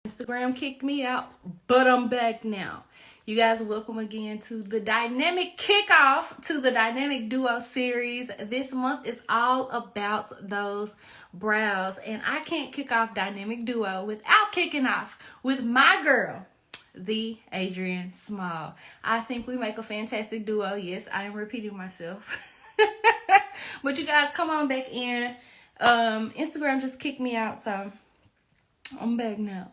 Instagram kicked me out, but I'm back now. You guys, welcome again to the dynamic kickoff to the dynamic duo series. This month is all about those brows, and I can't kick off dynamic duo without kicking off with my girl, the Adrienne Small. I think we make a fantastic duo. Yes, I am repeating myself. But you guys, come on back in. Instagram just kicked me out, so I'm back now.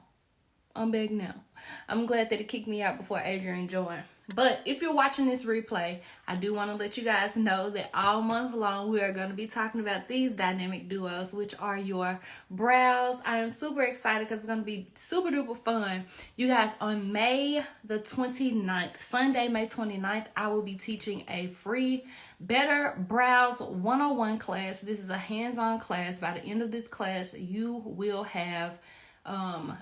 I'm glad that it kicked me out before Adrienne joined. But if you're watching this replay, I do want to let you guys know that all month long we are going to be talking about these dynamic duos, which are your brows. I am super excited because it's going to be super duper fun. You guys, on May the 29th, Sunday, May 29th, I will be teaching a free Better Brows 101 class. This is a hands-on class. By the end of this class, you will have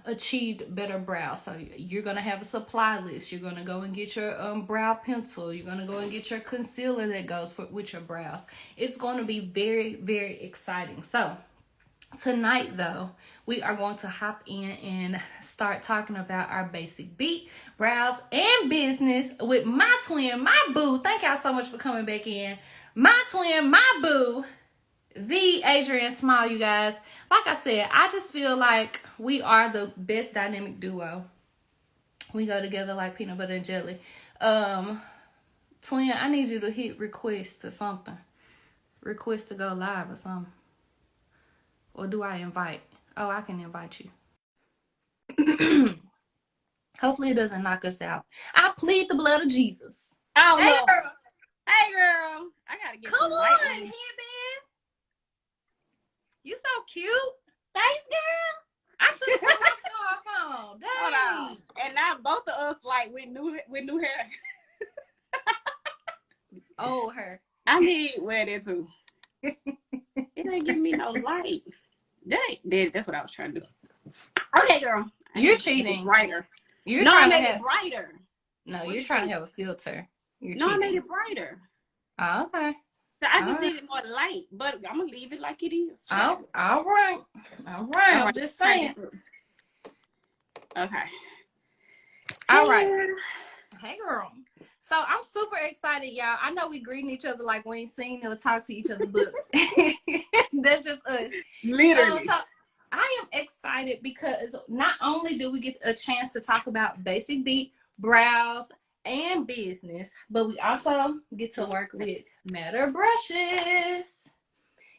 achieved better brows. So you're gonna have a supply list. You're gonna go and get your brow pencil. You're gonna go and get your concealer that goes with your brows. It's going to be very, very exciting. So tonight though, we are going to hop in and start talking about our basic beat, brows, and business with my twin, my boo. Thank y'all so much for coming back in. My twin, my boo, the Adrienne Small, you guys. Like I said, I just feel like we are the best dynamic duo. We go together like peanut butter and jelly. Twin, I need you to hit request or something. Request to go live or something. Or do I invite? Oh, I can invite you. Hopefully it doesn't knock us out. I plead the blood of Jesus. Oh, hey, Lord. girl. Hey, girl. I gotta get Come some on, light headband. You so cute. Thanks, girl. I should have put my scarf on. Dang. Hold on. And now both of us like with new hair. Oh, her. I need to wear that too. It ain't giving me no light. That's what I was trying to do. Okay, girl. You're cheating. Brighter. You're no, trying I to made have it brighter. No, What you're trying to have a filter. You're no, cheating. I made it brighter. Oh, okay. So I just All needed more light, but I'm gonna leave it like it is. All right. I'm just saying. Okay. All right. Hey, girl. So I'm super excited, y'all. I know we greeting each other like we ain't seen or talk to each other, but that's just us. Literally. So I am excited because not only do we get a chance to talk about basic beat, brows, and business, but we also get to work with matte brushes.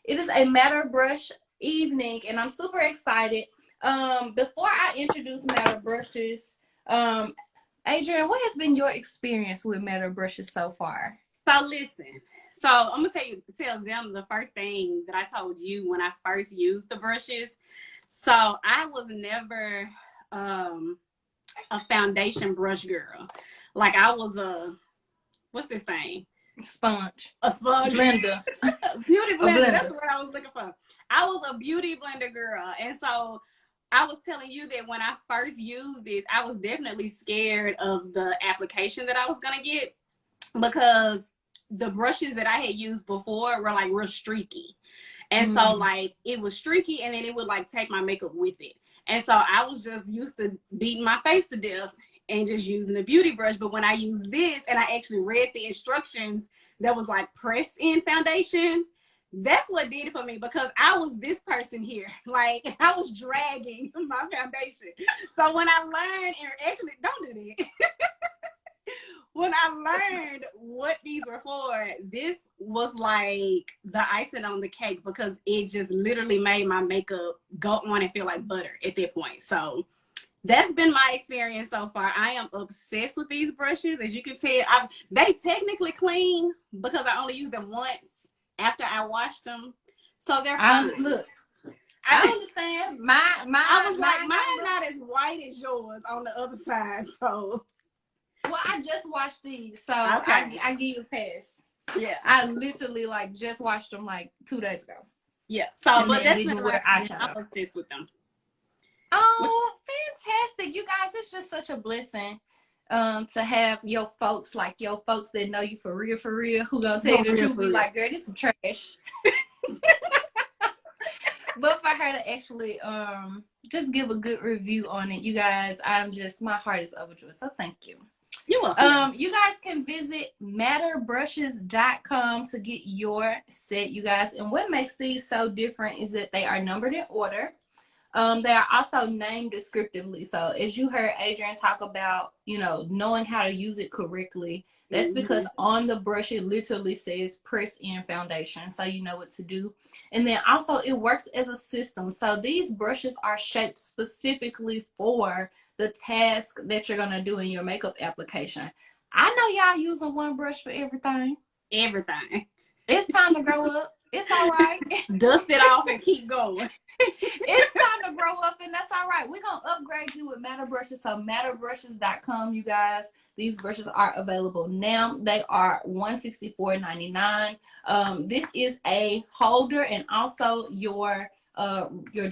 It is a matte brush evening, and I'm super excited. Before I introduce matte brushes, Adrienne, what has been your experience with matte brushes so far? So listen. So I'm gonna tell them the first thing that I told you when I first used the brushes. So I was never a foundation brush girl. Like I was what's this thing? Sponge. A sponge. Blender. Beauty blender. Blender. That's what I was looking for. I was a beauty blender girl. And so I was telling you that when I first used this, I was definitely scared of the application that I was gonna get because the brushes that I had used before were like real streaky. And so like it was streaky and then it would like take my makeup with it. And so I was just used to beating my face to death and just using a beauty brush. But when I used this and I actually read the instructions that was like press in foundation, that's what did it for me because I was this person here. Like I was dragging my foundation. So when I learned, and actually don't do that. When I learned what these were for, this was like the icing on the cake because it just literally made my makeup go on and feel like butter at that point. So that's been my experience so far. I am obsessed with these brushes. As you can tell, they technically clean because I only use them once after I washed them. So they're fine. Look, I understand. I was like, mine not as white as yours on the other side. So well, I just watched these, so okay. I give you a pass. Yeah, I literally like just watched them like 2 days ago. Yeah, so but that's not where I'm obsessed with them. Oh, fantastic! You guys, it's just such a blessing to have your folks that know you for real, who gonna tell you the truth. Be like, girl, this some trash. But for her to actually just give a good review on it, you guys, my heart is overjoyed. So thank you. You're welcome. You guys can visit matterbrushes.com to get your set, you guys. And what makes these so different is that they are numbered in order. They are also named descriptively. So as you heard Adrienne talk about, knowing how to use it correctly, that's because on the brush it literally says press in foundation, so you know what to do. And then also it works as a system. So these brushes are shaped specifically for the task that you're gonna do in your makeup application. I know y'all using one brush for everything. Everything. It's time to grow up. It's all right. Dust it off and keep going. It's time to grow up, and that's all right. We're going to upgrade you with Matter Brushes. So matterbrushes.com, you guys. These brushes are available now. They are $164.99. This is a holder and also your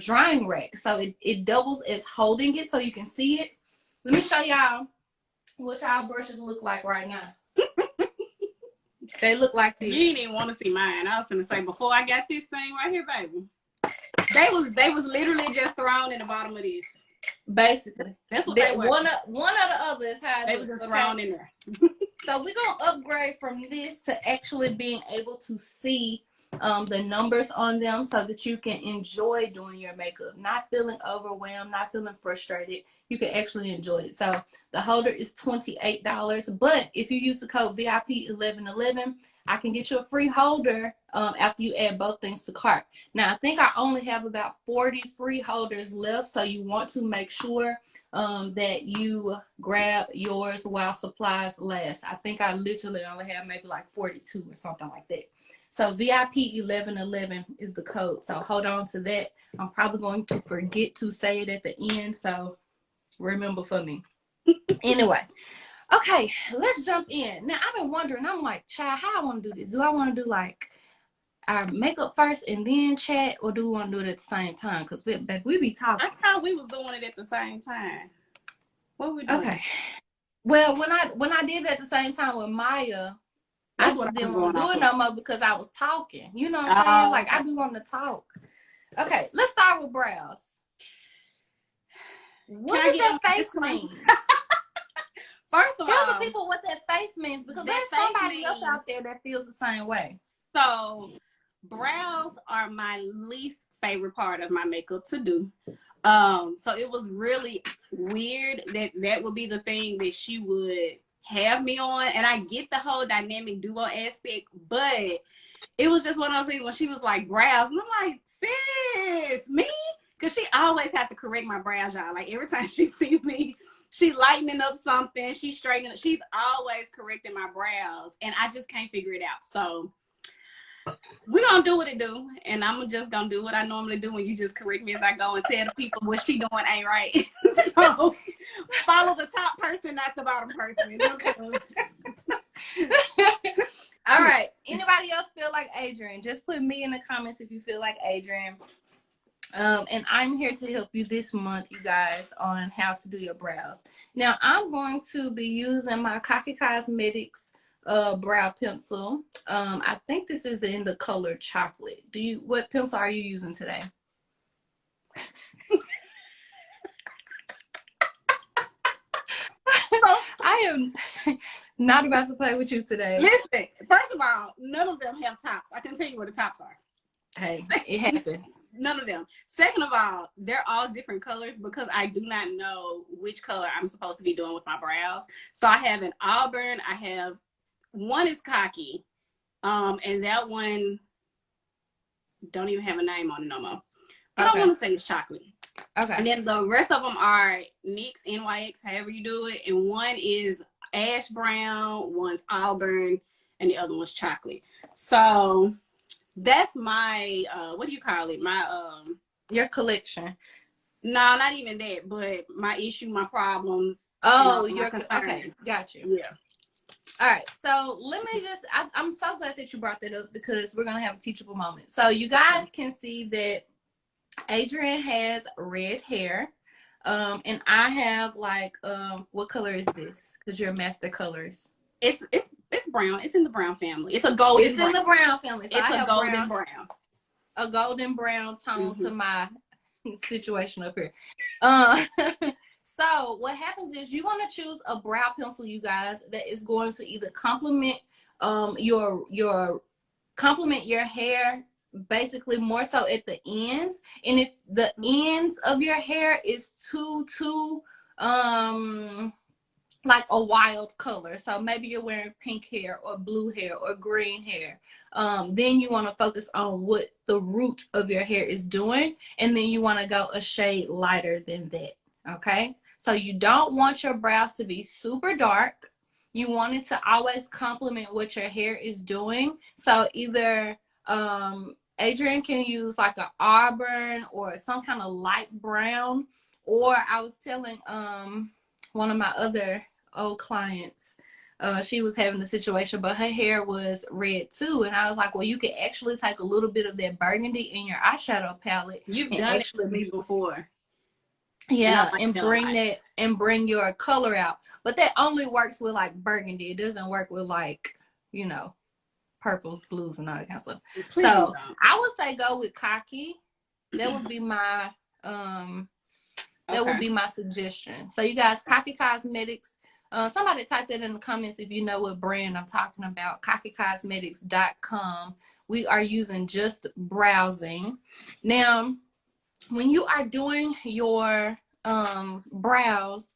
drying rack. So it doubles as holding it so you can see it. Let me show y'all what y'all brushes look like right now. They look like this. You didn't even want to see mine. I was going to say, before I got this thing right here, baby, they was literally just thrown in the bottom of this. Basically. That's what they were. One or the other is how they was just thrown in there. So we're going to upgrade from this to actually being able to see the numbers on them so that you can enjoy doing your makeup. Not feeling overwhelmed, not feeling frustrated. You can actually enjoy it. So the holder is $28. But if you use the code VIP1111, I can get you a free holder after you add both things to cart. Now, I think I only have about 40 free holders left. So you want to make sure that you grab yours while supplies last. I think I literally only have maybe like 42 or something like that. So VIP1111 is the code. So hold on to that. I'm probably going to forget to say it at the end. So remember for me. Anyway. Okay, let's jump in. Now, I've been wondering, I'm like, child, how I want to do this? Do I want to do like our makeup first and then chat, or do we want to do it at the same time? Because we be talking. I thought we was doing it at the same time. What we doing? Okay. Well, when I did it at the same time with Maya, I just didn't want to do it no more because I was talking. You know what I'm saying? Like, I be wanting to talk. Okay, let's start with brows. What does that face mean? First of all, tell the people what that face means, because there's somebody else out there that feels the same way. So brows are my least favorite part of my makeup to do. So it was really weird that would be the thing that she would have me on. And I get the whole dynamic duo aspect, but it was just one of those things when she was like brows, and I'm like, sis, me? Because she always had to correct my brows, y'all. Like, every time she see me, she lightening up something, she straightening up. She's always correcting my brows, and I just can't figure it out. So we're going to do what it do, and I'm just going to do what I normally do when you just correct me as I go and tell the people what she doing ain't right. So follow the top person, not the bottom person. All right. Anybody else feel like Adrienne? Just put me in the comments if you feel like Adrienne. And I'm here to help you this month, you guys, on how to do your brows. Now, I'm going to be using my Kaki Cosmetics brow pencil. I think this is in the color chocolate. What pencil are you using today? I am not about to play with you today. Listen, first of all, none of them have tops. I can tell you where the tops are. Hey, it happens. None of them. Second of all, they're all different colors because I do not know which color I'm supposed to be doing with my brows. So I have an auburn. I have one is khaki, and that one don't even have a name on it no more. But I want to say it's chocolate. Okay. And then the rest of them are NYX, NYX, however you do it. And one is ash brown, one's auburn, and the other one's chocolate. So that's my what do you call it? My your collection. No, not even that, but my issue, my problems. Oh, okay, got you. Yeah. All right, so let me I'm so glad that you brought that up because we're gonna have a teachable moment. So you guys can see that Adrienne has red hair, and I have like what color is this? Because you're master colors. It's brown. It's in the brown family. It's a golden. It's in the brown family. So it's a golden brown. a golden brown tone to Mm-hmm. my situation up here. Uh, so what happens is you want to choose a brow pencil, you guys, that is going to either complement your complement your hair, basically more so at the ends. And if the ends of your hair is too like a wild color, so maybe you're wearing pink hair or blue hair or green hair, then you want to focus on what the root of your hair is doing, and then you want to go a shade lighter than that. Okay, so you don't want your brows to be super dark. You want it to always complement what your hair is doing. So either Adrienne can use like an auburn or some kind of light brown, or I was telling one of my other old clients, she was having the situation, but her hair was red too, and I was like, well, you can actually take a little bit of that burgundy in your eyeshadow palette. You've and done it actually with me before. yeah, Like and bring that and bring your color out. But that only works with like burgundy. It doesn't work with like, you know, purples, blues, and all that kind of stuff. Please So don't. I would say go with khaki. That would be my that would be my suggestion. So you guys, Khaki Cosmetics. Somebody type that in the comments if you know what brand I'm talking about. KhakiCosmetics.com. We are using just browsing. Now, when you are doing your brows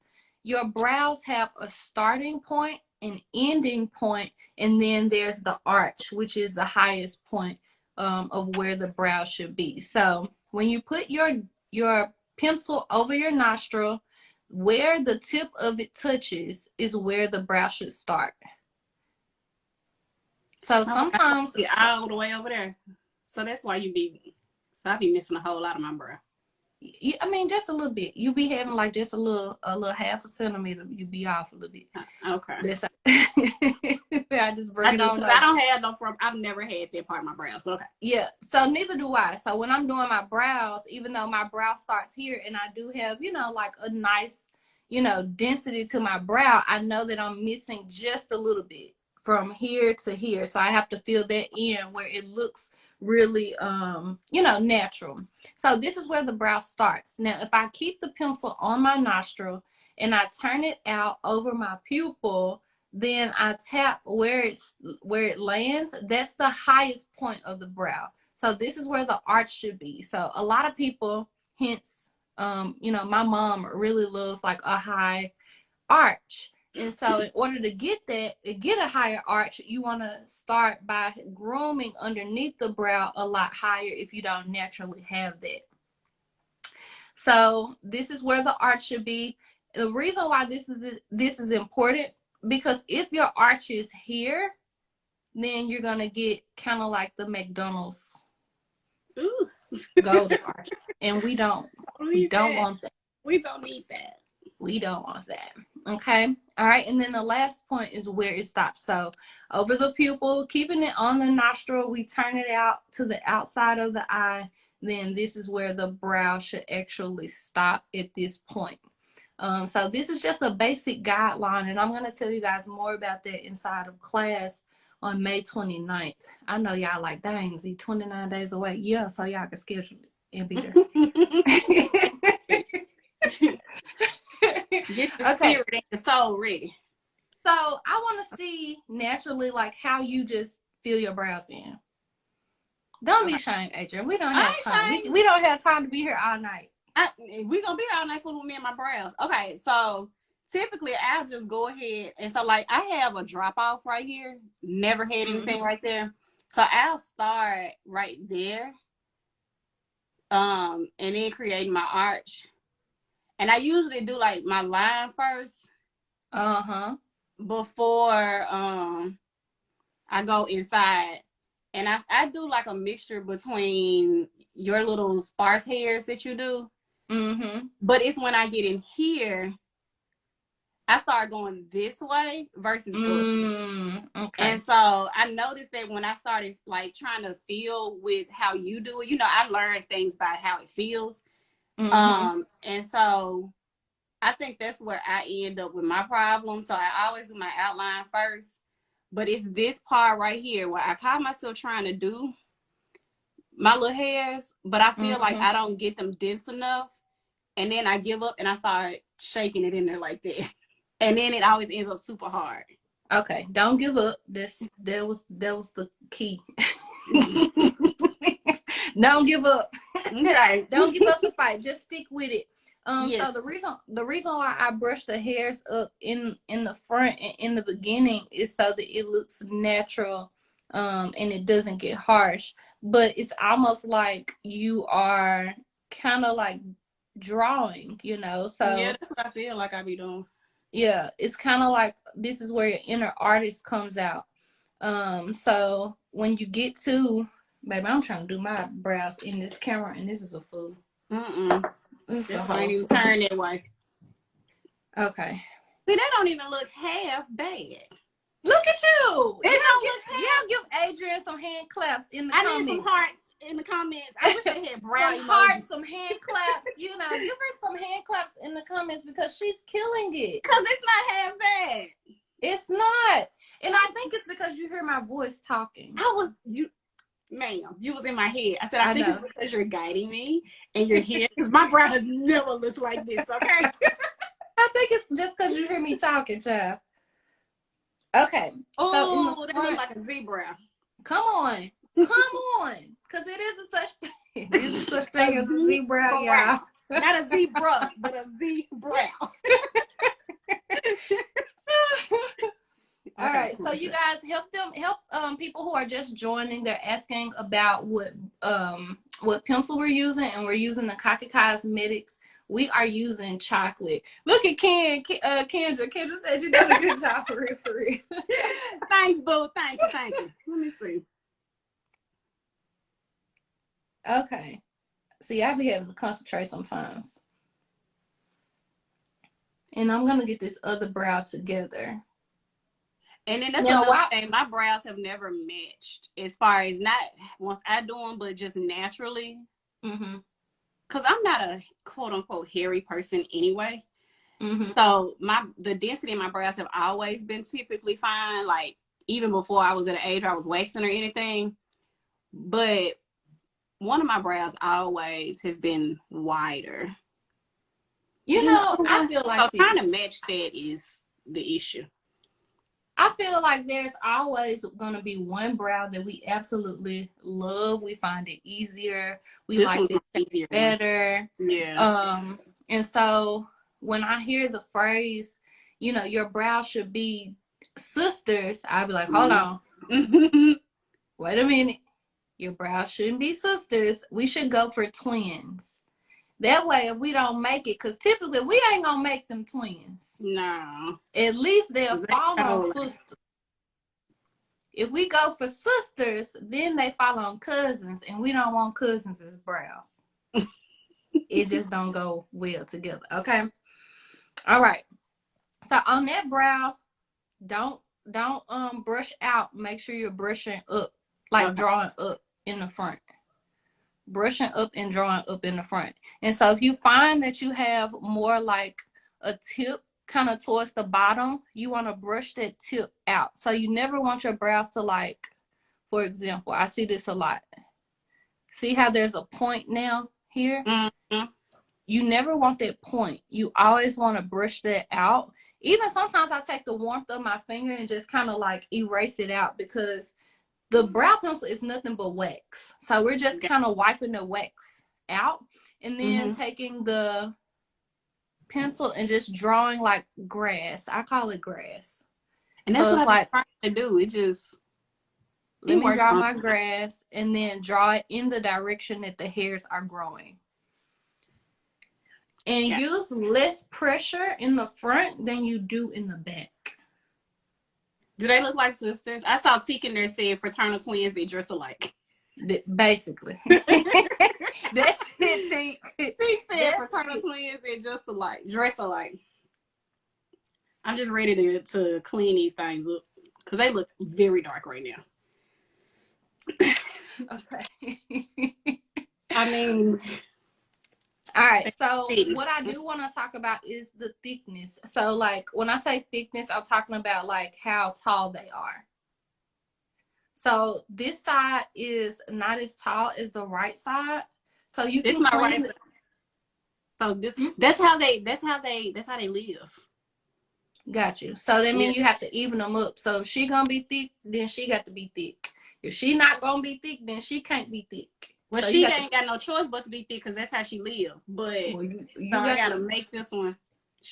have a starting point, an ending point, and then there's the arch, which is the highest point of where the brow should be. So when you put your pencil over your nostril, where the tip of it touches is where the brow should start. So sometimes all the way over there. So that's why I be missing a whole lot of my brow. I mean, just a little bit. You be having like just a little half a centimeter. You be off a little bit. Okay. That's I just bring it on. Because I don't have no from. I've never had that part of my brows. But okay. Yeah. So neither do I. So when I'm doing my brows, even though my brow starts here, and I do have, like a nice, density to my brow, I know that I'm missing just a little bit from here to here. So I have to fill that in where it looks really natural. So this is where the brow starts. Now if I keep the pencil on my nostril and I turn it out over my pupil, then I tap where it lands. That's the highest point of the brow. So this is where the arch should be. So a lot of people, hence my mom really loves like a high arch. And so in order to get a higher arch, you want to start by grooming underneath the brow a lot higher if you don't naturally have that. So this is where the arch should be. The reason why this is important, because if your arch is here, then you're going to get kind of like the McDonald's golden arch. And we don't want that. We don't need that. We don't want that. Okay. All right. And then the last point is where it stops. So over the pupil, keeping it on the nostril, we turn it out to the outside of the eye. Then this is where the brow should actually stop at this point. So this is just a basic guideline, and I'm going to tell you guys more about that inside of class on May 29th. I know y'all like, dang, Z, 29 days away. Yeah, so y'all can schedule it and be there. Get the spirit and the soul ready. So I want to see naturally like how you just fill your brows in. Don't be ashamed, Adrienne. We don't have time. We don't have time to be here all night. We're going to be all night fooling with me and my brows. Okay, so typically I'll just go ahead. And so like I have a drop off right here. Never had anything right there. So I'll start right there. And then creating my arch. And I usually do like my line first. Before I go inside. And I do like a mixture between your little sparse hairs that you do. But it's when I get in here, I start going this way versus up. Okay. And so I noticed that when I started like trying to feel with how you do it, I learned things by how it feels. And so I think that's where I end up with my problem. So I always do my outline first, but it's this part right here where I caught myself trying to do my little hairs, but I feel like I don't get them dense enough. And then I give up and I start shaking it in there like that. And then it always ends up super hard. Okay, don't give up. That was the key. Don't give up. Okay. Don't give up the fight. Just stick with it. Yes. So the reason why I brush the hairs up in the front and in the beginning is so that it looks natural, and it doesn't get harsh. But it's almost like you are kind of like drawing, you know. So yeah, that's what I feel like I be doing. Yeah, it's kind of like this is where your inner artist comes out. So when you get to, baby, I'm trying to do my brows in this camera, and this is a fool. This ain't even turn that way. Okay. See, that don't even look half bad. Look at you. It don't look half. Yeah, give Adrienne some hand claps in the comments. I need some hearts in the comments. I wish they had brow some hearts, some hand claps. You know, give her some hand claps in the comments because she's killing it. Because it's not half bad. It's not. And I think it's because you hear my voice talking. Ma'am, you was in my head. I said, I think it's because you're guiding me and you're here. Because my brow has never looked like this, okay? I think it's just because you hear me talking, child. Okay. Oh, so in the that front, look like a zebra. Come on. Because it is a such thing. It is a such thing as a zebra, y'all. Not a zebra, but a zebra. All right, so you guys help people who are just joining. They're asking about what pencil we're using, and we're using the Kaki Cosmetics. We are using chocolate. Look at Kendra. Kendra said you did a good job for real. Thanks, boo. Thank you. Let me see. Okay. See, I be having to concentrate sometimes. And I'm gonna get this other brow together. And then that's another thing. My brows have never matched as far as not once I do them, but just naturally. Because I'm not a quote unquote hairy person anyway. So the density in my brows have always been typically fine. Like even before I was at an age where I was waxing or anything. But one of my brows always has been wider. You know, I feel like trying to match that is the issue. I feel like there's always going to be one brow that we absolutely love. We find it easier. We like it easier, better. Yeah. And so when I hear the phrase, you know, your brow should be sisters, I'll be like, hold on. Wait a minute. Your brow shouldn't be sisters. We should go for twins. That way, if we don't make it, because typically we ain't going to make them twins. No. At least they'll fall on sisters. If we go for sisters, then they fall on cousins, and we don't want cousins as brows. It just don't go well together, okay? All right. So on that brow, don't brush out. Make sure you're brushing up, like drawing up in the front. Brushing up and drawing up in the front. And so if you find that you have more like a tip kind of towards the bottom, you want to brush that tip out. So you never want your brows to, like, for example, I see this a lot. See how there's a point now here? You never want that point. You always want to brush that out. Even sometimes I take the warmth of my finger and just kind of like erase it out, because the brow pencil is nothing but wax. So we're just kind of wiping the wax out and then taking the pencil and just drawing like grass. I call it grass. And that's what I'm trying to do. It just... Let me draw my grass and then draw it in the direction that the hairs are growing. And use less pressure in the front than you do in the back. Do they look like sisters? I saw Teek in there saying fraternal twins, they dress alike. Basically. That's it, Teek. Teek said fraternal twins, they just dress alike. I'm just ready to clean these things up because they look very dark right now. Okay. I mean... All right, so what I do want to talk about is the thickness. So, like, when I say thickness, I'm talking about, like, how tall they are. So this side is not as tall as the right side. So you This can my right clean. side. So that's how they live. Got you. So that Yeah. means you have to even them up. So if she gonna be thick, then she got to be thick. If she not gonna be thick, then she can't be thick. Well, So you she got ain't got no choice but to be thick because that's how she live. But well, so you I got gotta to, make this one.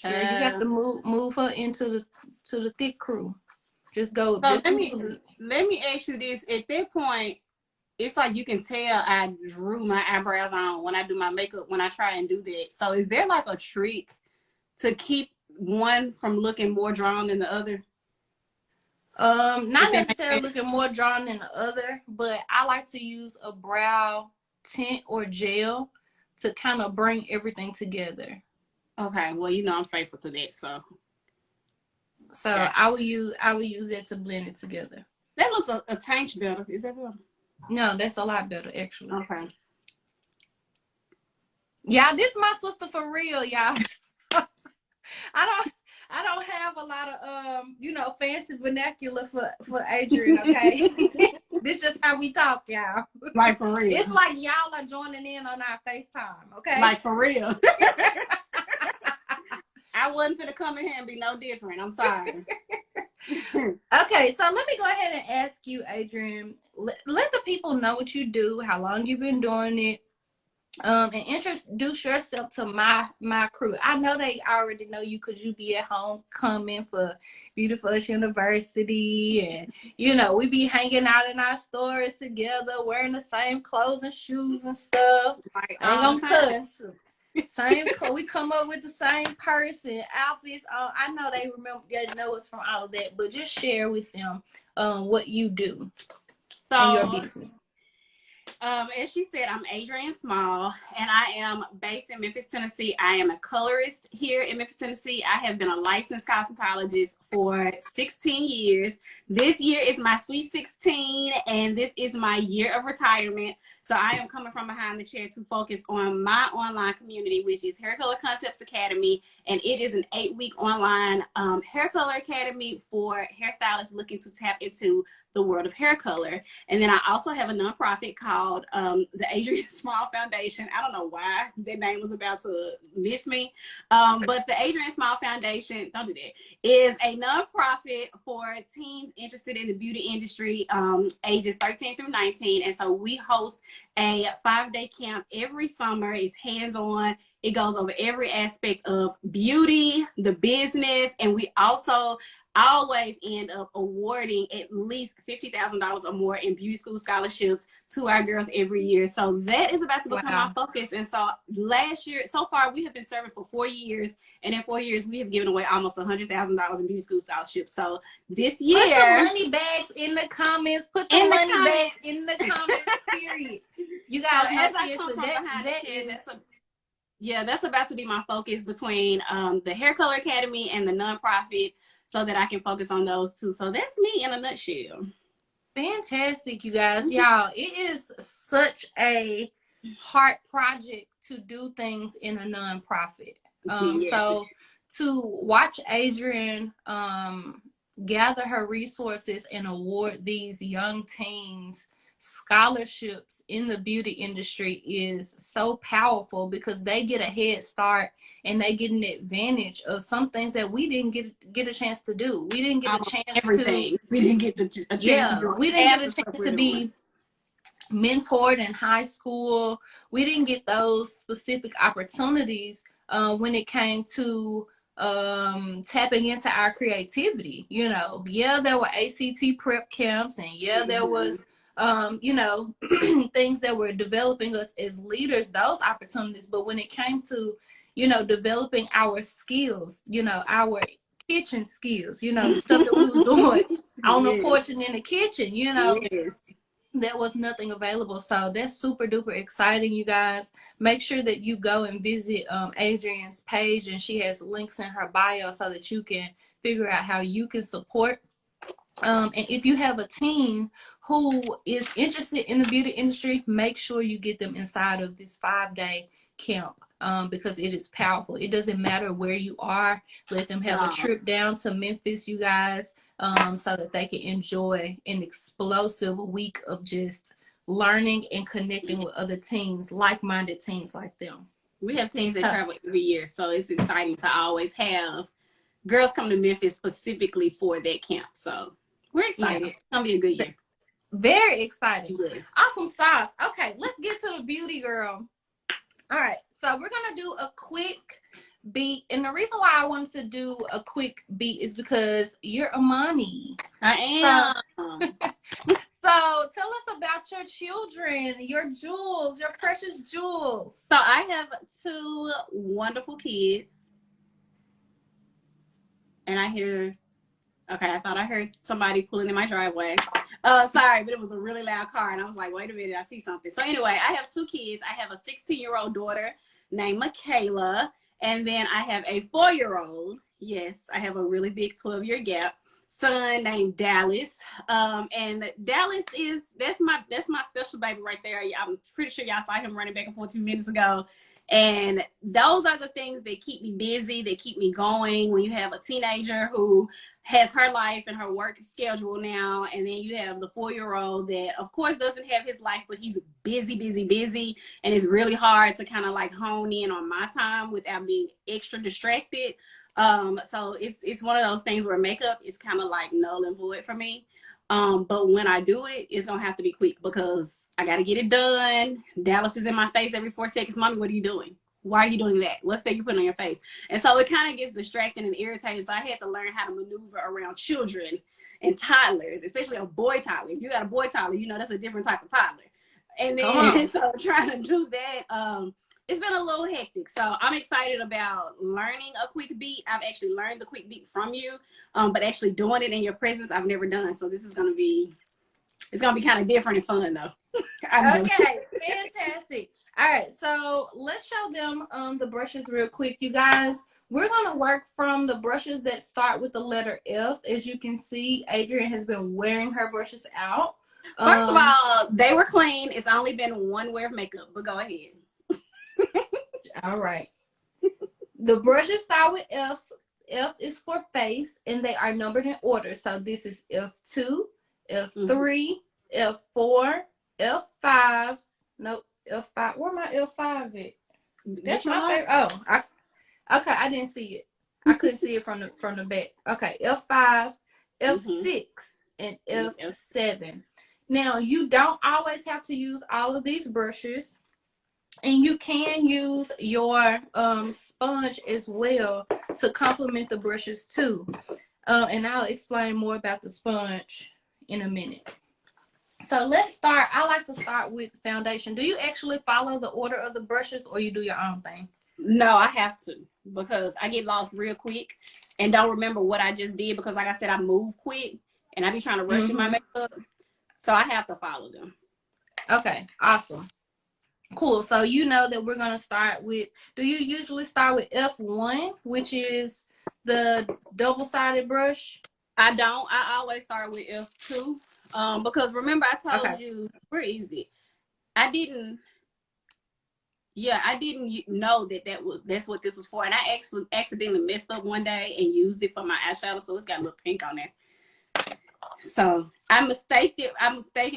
yeah, you got to move her into the thick crew. Just go, So just a little bit. let me ask you this. At that point, it's like you can tell I drew my eyebrows on when I do my makeup when I try and do that. So is there like a trick to keep one from looking more drawn than the other? Not necessarily looking more drawn than the other, but I like to use a brow tint or gel to kind of bring everything together. Okay, well, you know I'm faithful to that, so gotcha. I will use that to blend it together. That looks a tinge better. Is that better? No, that's a lot better actually. Okay. Yeah, this is my sister for real, y'all. I don't have a lot of fancy vernacular for Adrienne, okay? This just how we talk, y'all. Like for real. It's like y'all are joining in on our FaceTime, okay? Like for real. I wasn't gonna come in here and be no different. I'm sorry. Okay, so let me go ahead and ask you, Adrienne. Let the people know what you do, how long you've been doing it, and introduce yourself to my crew. I know they already know you because you be at homecoming for Beautiful University, and we be hanging out in our stores together, wearing the same clothes and shoes and stuff. Like, I ain't gonna cuss. Same we come up with the same person outfits. I know they know us from all of that, but just share with them what you do and your business. As she said, I'm Adrienne Small, and I am based in Memphis, Tennessee. I am a colorist here in Memphis, Tennessee. I have been a licensed cosmetologist for 16 years. This year is my sweet 16, and this is my year of retirement. So I am coming from behind the chair to focus on my online community, which is Haircolor Concepts Academy, and it is an 8-week online hair color academy for hairstylists looking to tap into the world of hair color. And then I also have a nonprofit called the Adrienne Small Foundation. I don't know why that name was about to miss me, but the Adrienne Small Foundation, don't do that, is a nonprofit for teens interested in the beauty industry, ages 13 through 19. And so we host a 5-day camp every summer. It's hands-on. It goes over every aspect of beauty, the business, and we also always end up awarding at least $50,000 or more in beauty school scholarships to our girls every year. So that is about to become our focus. And so last year, so far, we have been serving for 4 years. And in 4 years, we have given away almost $100,000 in beauty school scholarships. So this year... Put the money bags in the comments. Put the money bags in the comments, period. You guys know, as I come from behind the chair, that's about to be my focus between the Hair Color Academy and the nonprofit, so that I can focus on those two. So that's me in a nutshell. Fantastic, you guys. Y'all, it is such a heart project to do things in a nonprofit. Yes. So to watch Adrienne gather her resources and award these young teens scholarships in the beauty industry is so powerful, because they get a head start and they get an advantage of some things that we didn't get a chance to do. We didn't get a chance to. We didn't get a chance to do. We didn't get a chance to be mentored in high school. We didn't get those specific opportunities when it came to tapping into our creativity. There were ACT prep camps, and there was things that were developing us as leaders, those opportunities. But when it came to developing our skills, our kitchen skills, the stuff that we was doing on the porch and in the kitchen, there was nothing available. So that's super duper exciting, you guys. Make sure that you go and visit Adrienne's page, and she has links in her bio so that you can figure out how you can support. And if you have a teen who is interested in the beauty industry, make sure you get them inside of this 5-day camp because it is powerful. It doesn't matter where you are. Let them have a trip down to Memphis, you guys, so that they can enjoy an explosive week of just learning and connecting with other teens, like-minded teens like them. We have teens that travel every year, so it's exciting to always have girls come to Memphis specifically for that camp. So we're excited. It's gonna be a good year. Very exciting. Yes. Awesome sauce. Okay, let's get to the beauty, girl. All right, so we're gonna do a quick beat, and the reason why I wanted to do a quick beat is because you're a mommy. I am. So tell us about your children, your jewels, your precious jewels. So I have 2 wonderful kids. And I hear, okay, I thought I heard somebody pulling in my driveway. Sorry, but it was a really loud car. And I was like, wait a minute, I see something. So anyway, I have 2 kids. I have a 16-year-old daughter named Michaela. And then I have a 4-year-old. Yes, I have a really big 12-year gap. Son named Dallas, and Dallas that's my special baby right there. I'm pretty sure y'all saw him running back and forth 2 minutes ago, and those are the things that keep me busy, that keep me going. When you have a teenager who has her life and her work schedule now, and then you have the 4-year-old that of course doesn't have his life, but he's busy, and it's really hard to kind of like hone in on my time without being extra distracted. So it's one of those things where makeup is kind of like null and void for me. But when I do it, it's gonna have to be quick because I gotta get it done. Dallas is in my face every 4 seconds. Mommy, what are you doing? Why are you doing that? What's that you put on your face? And so it kind of gets distracting and irritating. So I had to learn how to maneuver around children and toddlers, especially a boy toddler. If you got a boy toddler, you know that's a different type of toddler. And then so trying to do that, it's been a little hectic. So I'm excited about learning a quick beat. I've actually learned the quick beat from you, but actually doing it in your presence, I've never done. So this is going to be, it's going to be kind of different and fun though. Okay, fantastic. All right, so let's show them the brushes real quick, you guys. We're going to work from the brushes that start with the letter F. As you can see, Adrienne has been wearing her brushes out. First of all, they were clean. It's only been one wear of makeup, but go ahead. All right. The brushes start with F. F is for face, and they are numbered in order. So this is F2, F3, F4, F5. Nope, F5. Where my F5 at? That's my favorite. Oh, okay. I didn't see it. I couldn't see it from the back. Okay, F5, F6, and F7. Now you don't always have to use all of these brushes. And you can use your sponge as well to complement the brushes too. And I'll explain more about the sponge in a minute. So let's start. I like to start with foundation. Do you actually follow the order of the brushes or you do your own thing? No, I have to because I get lost real quick and don't remember what I just did because like I said, I move quick and I be trying to rush through my makeup. So I have to follow them. Okay, awesome. Cool. So you know that we're going to start with, do you usually start with F1, which is the double-sided brush? I don't. I always start with F2 because remember I told you, where is it? I didn't know that's what this was for. And I actually accidentally messed up one day and used it for my eyeshadow. So it's got a little pink on there. So I'm mistaking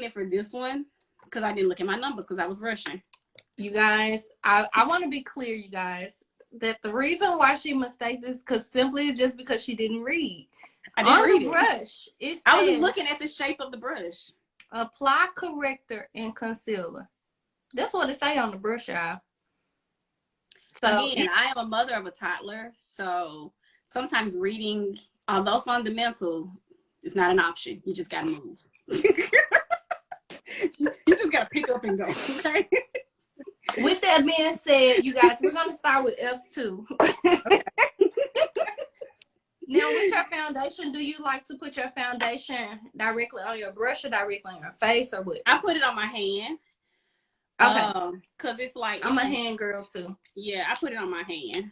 it for this one because I didn't look at my numbers because I was rushing. You guys, I want to be clear, you guys, that the reason why she mistaked this because simply just because she didn't read. I didn't read the brush. It says, I was just looking at the shape of the brush. Apply corrector and concealer. That's what it say on the brush, y'all. So again, I am a mother of a toddler, so sometimes reading, although fundamental, is not an option. You just gotta move. You just gotta pick up and go. Okay. With that being said, you guys, we're going to start with F2. Okay. Now, with your foundation, do you like to put your foundation directly on your brush or directly on your face or what? I put it on my hand. Okay. Because it's like... I'm a hand girl, too. Yeah, I put it on my hand.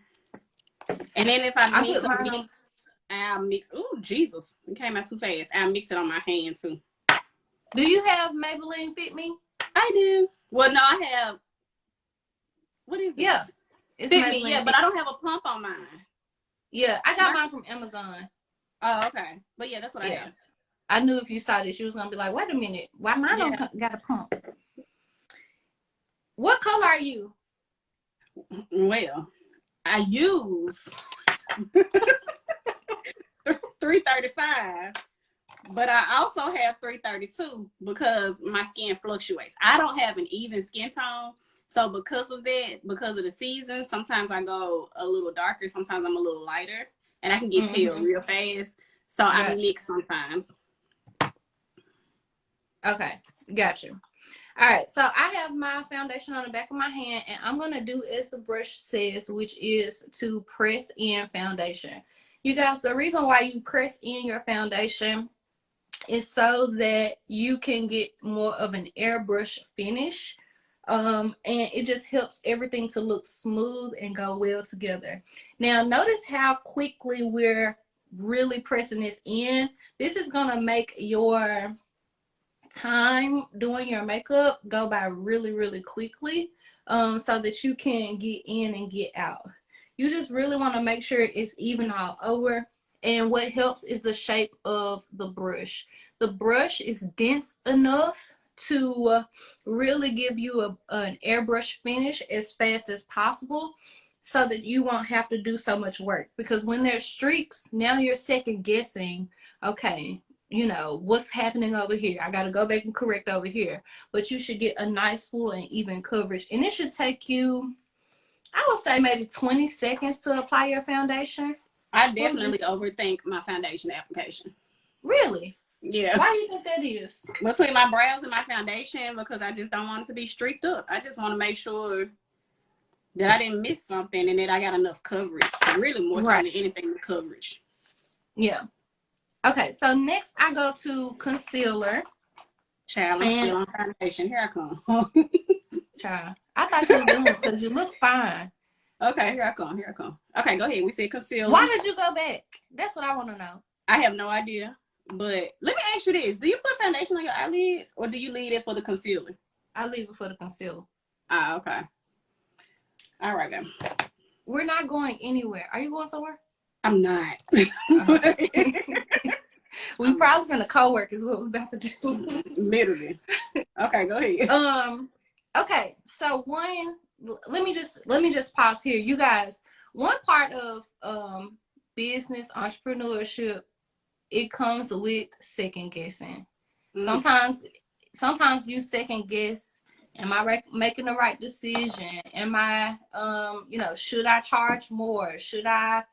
And then if I need to mix, I'll mix... Oh, Jesus. It came out too fast. I'll mix it on my hand, too. Do you have Maybelline Fit Me? I do. Well, no, I have... What is this? Yeah. It's Fit Me, yeah, Maybelline but Fit. I don't have a pump on mine. Yeah, I got mine from Amazon. Oh, okay. But yeah, that's what I Yeah. have. I knew if you saw this, you was gonna be like, wait a minute, why mine Yeah. don't got a pump? What color are you? Well, I use 335, but I also have 332 because my skin fluctuates. I don't have an even skin tone. So because of that, because of the season, sometimes I go a little darker, sometimes I'm a little lighter, and I can get pale real fast. So I mix sometimes. Okay, got you. All right, so I have my foundation on the back of my hand, and I'm going to do as the brush says, which is to press in foundation. You guys, the reason why you press in your foundation is so that you can get more of an airbrush finish. And it just helps everything to look smooth and go well together. Now, notice how quickly we're really pressing this in. This is going to make your time doing your makeup go by really quickly, so that you can get in and get out. You just really want to make sure it's even all over. And what helps is the shape of the brush. The brush is dense enough to really give you an airbrush finish as fast as possible, so that you won't have to do so much work. Because when there's streaks, now you're second guessing, okay, you know, what's happening over here? I got to go back and correct over here. But you should get a nice full and even coverage. And it should take you, I would say, maybe 20 seconds to apply your foundation. I definitely overthink my foundation application. Really? Yeah. Why do you think that is? Between my brows and my foundation, because I just don't want it to be streaked up. I just want to make sure that I didn't miss something and that I got enough coverage. Really more so than anything, the coverage. Yeah. Okay, so next I go to concealer. Child, I'm still on foundation. Here I come. Child, I thought you were doing it because you look fine. Okay, here I come. Okay, go ahead. We said concealer. Why did you go back? That's what I want to know. I have no idea. But let me ask you this. Do you put foundation on your eyelids or do you leave it for the concealer? I leave it for the concealer. Ah, okay. All right, then. We're not going anywhere. Are you going somewhere? I'm not. We probably finna co-work is what we're about to do. Literally. Okay, go ahead. Okay, so let me just pause here. You guys, one part of business entrepreneurship, it comes with second guessing. Sometimes you second guess, am I making the right decision? Am I should I charge more? Should I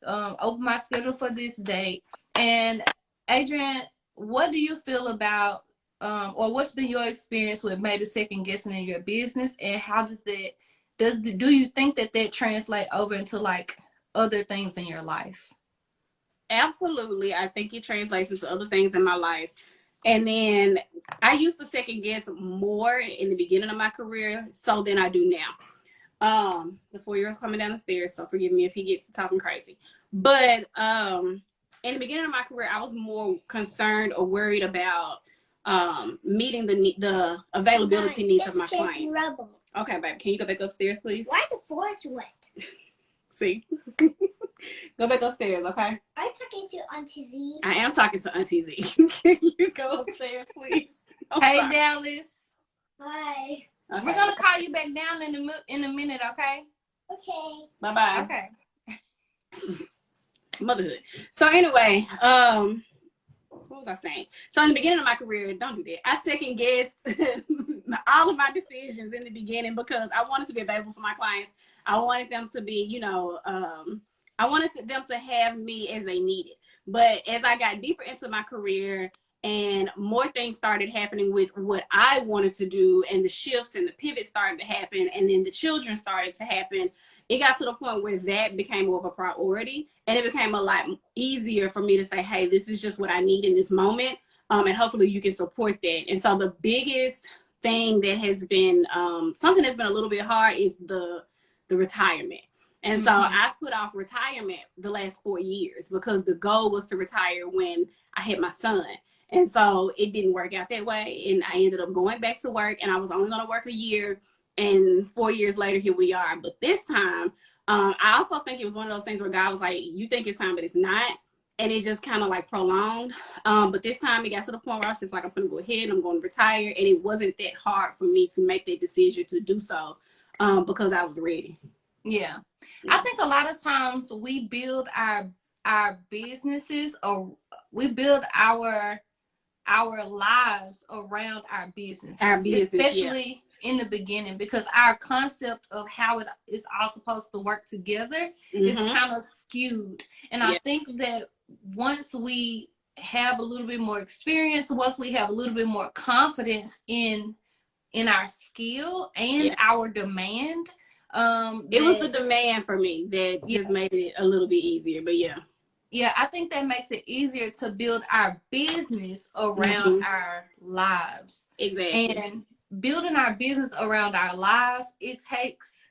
open my schedule for this date? And Adrienne, what do you feel about or what's been your experience with maybe second guessing in your business, and how does that do you think that translate over into like other things in your life? Absolutely. I think it translates into other things in my life. And then I used to second guess more in the beginning of my career so than I do now. The 4-year-old's coming down the stairs, so forgive me if he gets to talking crazy. But in the beginning of my career, I was more concerned or worried about meeting the availability needs of my clients. Rubble. Okay, babe, can you go back upstairs, please? Why the floor is wet? See? Go back upstairs, okay? Are you talking to Auntie Z? I am talking to Auntie Z. Can you go upstairs, please? Hey, sorry. Dallas. Hi. Okay. We're gonna call you back down in a minute, okay? Okay. Bye-bye. Okay. Motherhood. So anyway, what was I saying? So in the beginning of my career, don't do that. I second guessed all of my decisions in the beginning because I wanted to be available for my clients. I wanted them to be, I wanted them to have me as they needed. But as I got deeper into my career and more things started happening with what I wanted to do, and the shifts and the pivots started to happen, and then the children started to happen, it got to the point where that became more of a priority, and it became a lot easier for me to say, hey, this is just what I need in this moment, and hopefully you can support that. And so the biggest thing that has been something that's been a little bit hard is the retirement. And so I put off retirement the last 4 years because the goal was to retire when I had my son. And so it didn't work out that way. And I ended up going back to work, and I was only going to work a year. And 4 years later, here we are. But this time, I also think it was one of those things where God was like, you think it's time, but it's not. And it just kind of like prolonged. But this time it got to the point where I was just like, I'm going to go ahead and I'm going to retire. And it wasn't that hard for me to make that decision to do so because I was ready. Yeah. I think a lot of times we build our businesses, or we build our lives around our businesses, especially in the beginning, because our concept of how it is all supposed to work together is kind of skewed. And I think that once we have a little bit more experience, once we have a little bit more confidence in our skill and our demand, it was the demand for me that just made it a little bit easier. But yeah, I think that makes it easier to build our business around our lives. Exactly. And building our business around our lives, it takes,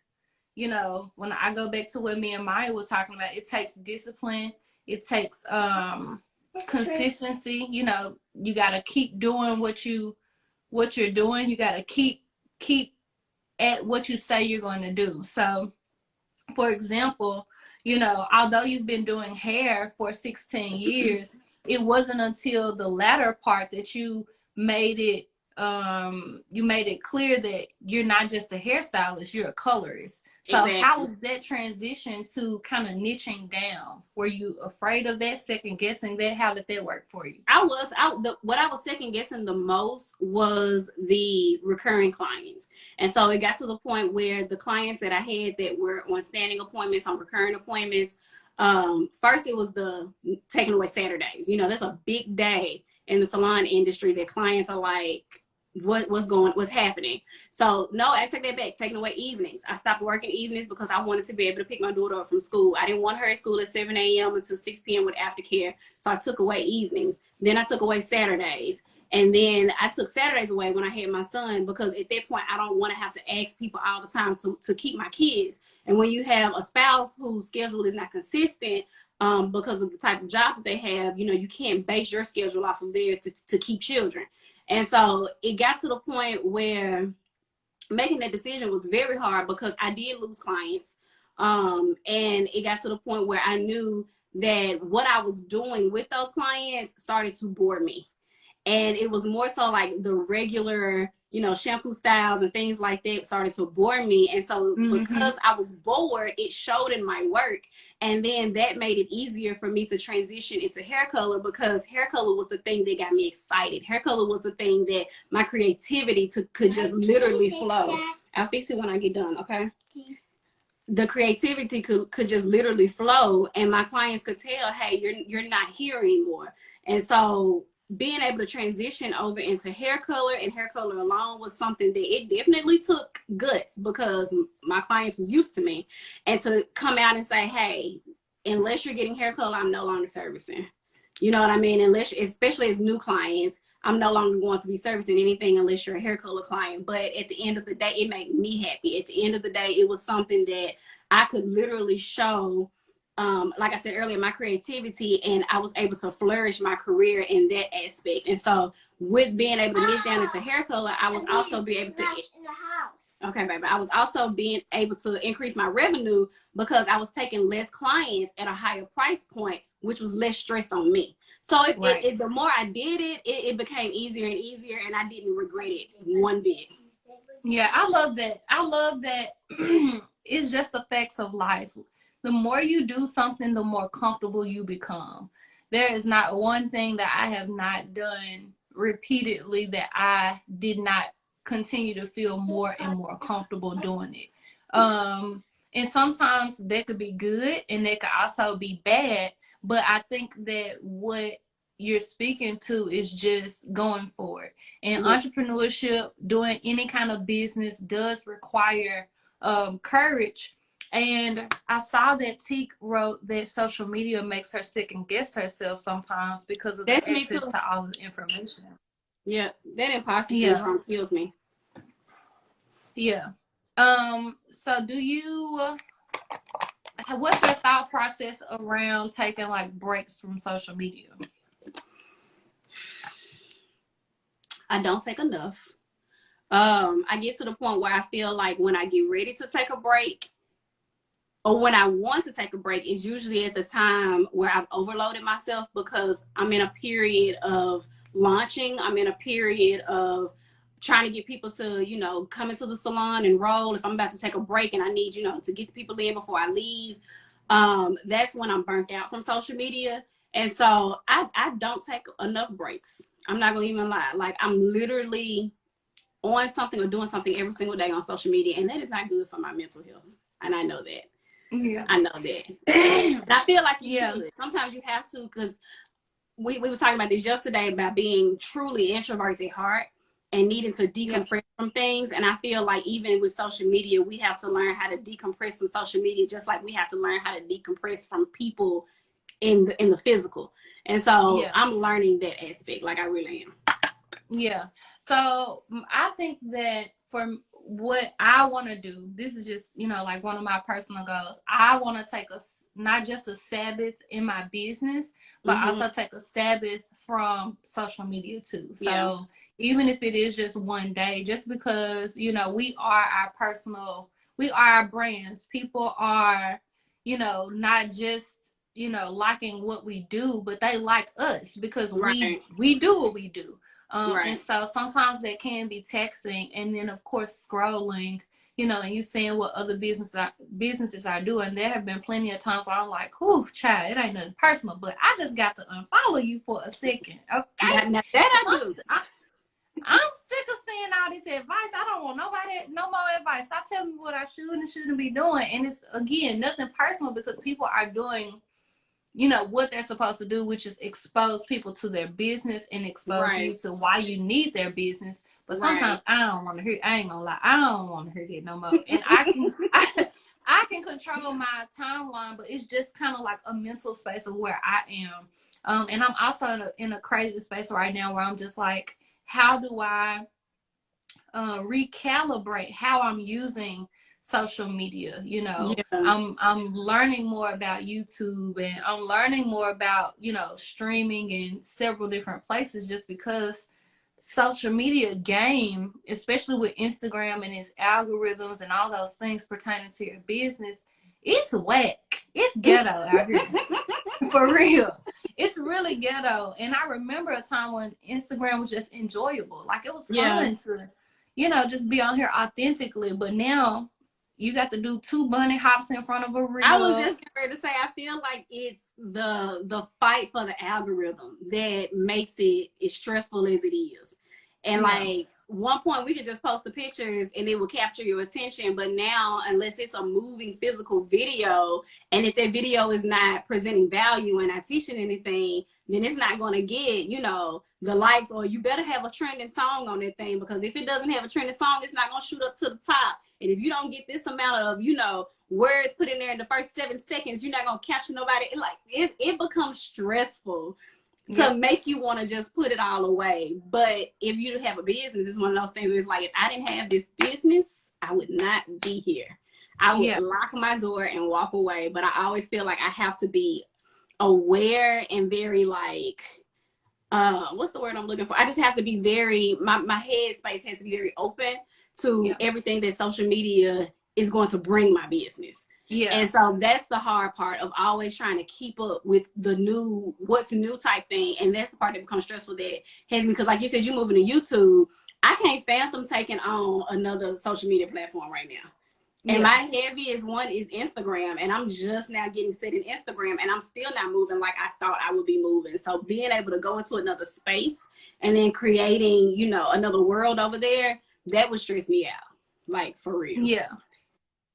you know, when I go back to what me and Maya was talking about, it takes discipline. It takes consistency. You know, you got to keep doing what you're doing. You got to keep at what you say you're going to do. So, for example, you know, although you've been doing hair for 16 years, it wasn't until the latter part that you made it clear that you're not just a hairstylist, you're a colorist. So how was that transition to kind of niching down? Were you afraid of that, second guessing that? How did that work for you? What I was second guessing the most was the recurring clients. And so it got to the point where the clients that I had that were on standing appointments, on recurring appointments, first it was the taking away Saturdays. You know, that's a big day in the salon industry that clients are like, what's happening? So no, I take that back. Taking away evenings. I stopped working evenings because I wanted to be able to pick my daughter up from school. I didn't want her at school at 7 a.m. until 6 p.m. with aftercare. So I took away evenings. Then I took away Saturdays. And then I took Saturdays away when I had my son, because at that point I don't want to have to ask people all the time to keep my kids. And when you have a spouse whose schedule is not consistent, because of the type of job that they have, you know, you can't base your schedule off of theirs to keep children. And so it got to the point where making that decision was very hard, because I did lose clients. And it got to the point where I knew that what I was doing with those clients started to bore me. And it was more so like the regular, you know, shampoo styles and things like that started to bore me. And so because I was bored, it showed in my work. And then that made it easier for me to transition into Haircolor, because Haircolor was the thing that got me excited. Haircolor was the thing that my creativity could just literally flow. I'll fix it when I get done, okay? The creativity could just literally flow, and my clients could tell, hey, you're not here anymore. And so being able to transition over into Haircolor and Haircolor alone was something that it definitely took guts, because my clients was used to me. And to come out and say, hey, unless you're getting Haircolor, I'm no longer servicing. You know what I mean? Especially as new clients, I'm no longer going to be servicing anything unless you're a Haircolor client. But at the end of the day, it made me happy. At the end of the day, it was something that I could literally show, like I said earlier, my creativity, and I was able to flourish my career in that aspect. And so with being able to niche down into Haircolor, I was also be able to in the house. Okay, baby. I was also being able to increase my revenue, because I was taking less clients at a higher price point, which was less stress on me. So the more I did it, it became easier and easier, and I didn't regret it one bit. Yeah, I love that. I love that. It's just the facts of life. The more you do something, the more comfortable you become. There is not one thing that I have not done repeatedly that I did not continue to feel more and more comfortable doing it. And sometimes that could be good and that could also be bad. But I think that what you're speaking to is just going for it. And entrepreneurship, doing any kind of business, does require courage. And I saw that Teak wrote that social media makes her second guess herself sometimes because of the access to all the information. Yeah, that imposter syndrome kills me. Yeah. So do you, what's your thought process around taking like breaks from social media? I don't take enough. I get to the point where I feel like when I get ready to take a break, or when I want to take a break, is usually at the time where I've overloaded myself because I'm in a period of launching. I'm in a period of trying to get people to, you know, come into the salon and roll. If I'm about to take a break and I need, you know, to get the people in before I leave, that's when I'm burnt out from social media. And so I don't take enough breaks. I'm not gonna even lie. Like, I'm literally on something or doing something every single day on social media, and that is not good for my mental health. And I know that. Yeah. I know that. And I feel like you Yeah. should. Sometimes you have to, because we was talking about this yesterday about being truly introverts at heart and needing to decompress from things. And I feel like even with social media, we have to learn how to decompress from social media, just like we have to learn how to decompress from people in the physical. And so I'm learning that aspect. Like, I really am. Yeah. So I think that for what I want to do, this is just, you know, like one of my personal goals. I want to take not just a Sabbath in my business, but also take a Sabbath from social media too. So even if it is just one day, just because, you know, we are our brands. People are, you know, not just, you know, liking what we do, but they like us because we do what we do. And so sometimes that can be taxing, and then of course scrolling, you know, and you seeing what other businesses are doing. There have been plenty of times where I'm like, "Whew, child, it ain't nothing personal, but I just got to unfollow you for a second, okay?" Now that I do. I'm sick of seeing all this advice. I don't want no more advice. Stop telling me what I should and shouldn't be doing. And it's, again, nothing personal, because people are doing, you know, what they're supposed to do, which is expose people to their business and expose you to why you need their business. But sometimes I don't want to hear, I ain't gonna lie, I don't want to hear that no more. And I can control my timeline, but it's just kind of like a mental space of where I am. And I'm also in a crazy space right now where I'm just like, how do I recalibrate how I'm using social media? You know, I'm learning more about YouTube, and I'm learning more about, you know, streaming in several different places, just because social media game, especially with Instagram and its algorithms and all those things pertaining to your business, it's whack. It's ghetto out here. For real. It's really ghetto. And I remember a time when Instagram was just enjoyable. Like, it was fun to, you know, just be on here authentically. But now you got to do 2 bunny hops in front of a reel. I was just ready to say, I feel like it's the fight for the algorithm that makes it as stressful as it is. And like, one point we could just post the pictures and it will capture your attention, but now, unless it's a moving physical video, and if that video is not presenting value and not teaching anything, then it's not going to get, you know, the likes. Or you better have a trending song on that thing, because if it doesn't have a trending song, it's not going to shoot up to the top. And if you don't get this amount of, you know, words put in there in the first 7 seconds, you're not going to capture nobody. It becomes stressful to make you want to just put it all away. But if you have a business, it's one of those things where it's like, if I didn't have this business, I would not be here. I would lock my door and walk away. But I always feel like I have to be aware and very like, what's the word I'm looking for? I just have to be very, my head space has to be very open to everything that social media is going to bring my business. And so that's the hard part of always trying to keep up with the new, what's new type thing. And that's the part that becomes stressful, that has me, because like you said, you're moving to YouTube. I can't fathom taking on another social media platform right now. And my heaviest one is Instagram. And I'm just now getting set in Instagram, and I'm still not moving like I thought I would be moving. So being able to go into another space and then creating, you know, another world over there, that would stress me out. Like, for real.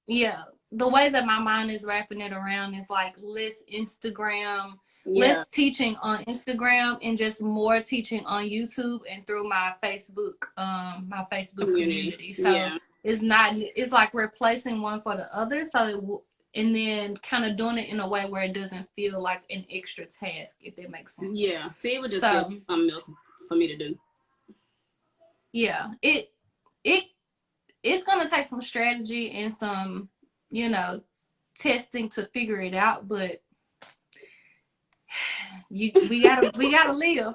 Yeah. The way that my mind is wrapping it around is like less Instagram, less teaching on Instagram, and just more teaching on YouTube and through my Facebook community. So it's like replacing one for the other. So and then kind of doing it in a way where it doesn't feel like an extra task, if that makes sense. Yeah. See, it would just feel something else for me to do. Yeah. It's gonna take some strategy and some, you know, testing to figure it out, but we gotta live.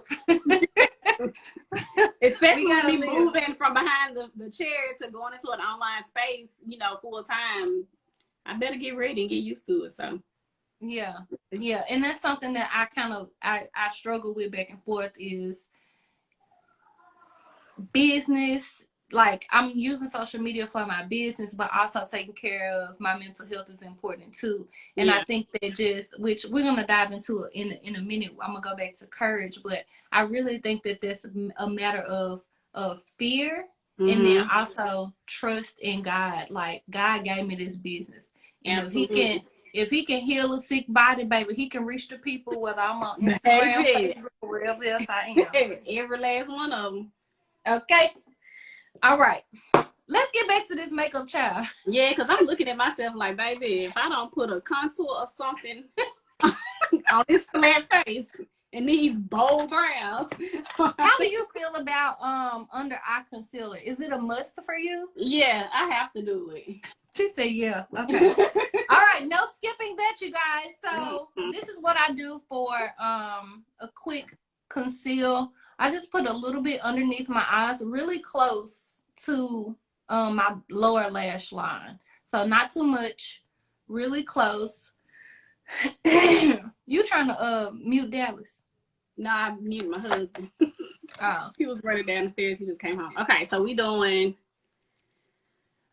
Especially We when gotta we live. moving from behind the chair to going into an online space, you know, full time. I better get ready and get used to it. So Yeah. Yeah. And that's something that I struggle with back and forth is business. Like, I'm using social media for my business, but also taking care of my mental health is important too. And I yeah. think that which we're gonna dive into it in a minute. I'm gonna go back to courage, but I really think that that's a matter of fear, and then Mm-hmm. also trust in God. Like, God gave me this business, and Absolutely. if he can heal a sick body, baby, he can reach the people, whether I'm on Instagram, Baby. Facebook, wherever else I am. Every last one of them. Okay. All right. Let's get back to this makeup, child. Yeah, because I'm looking at myself like, baby, if I don't put a contour or something on this flat face and these bold brows. How do you feel about under eye concealer? Is it a must for you? Yeah, I have to do it. She said yeah. Okay. All right, no skipping that, you guys. So this is what I do for a quick conceal. I just put a little bit underneath my eyes, really close to my lower lash line. So not too much, really close. You trying to mute Dallas? No, I muted my husband. Oh. He was running down the stairs. He just came home. Okay, so we doing.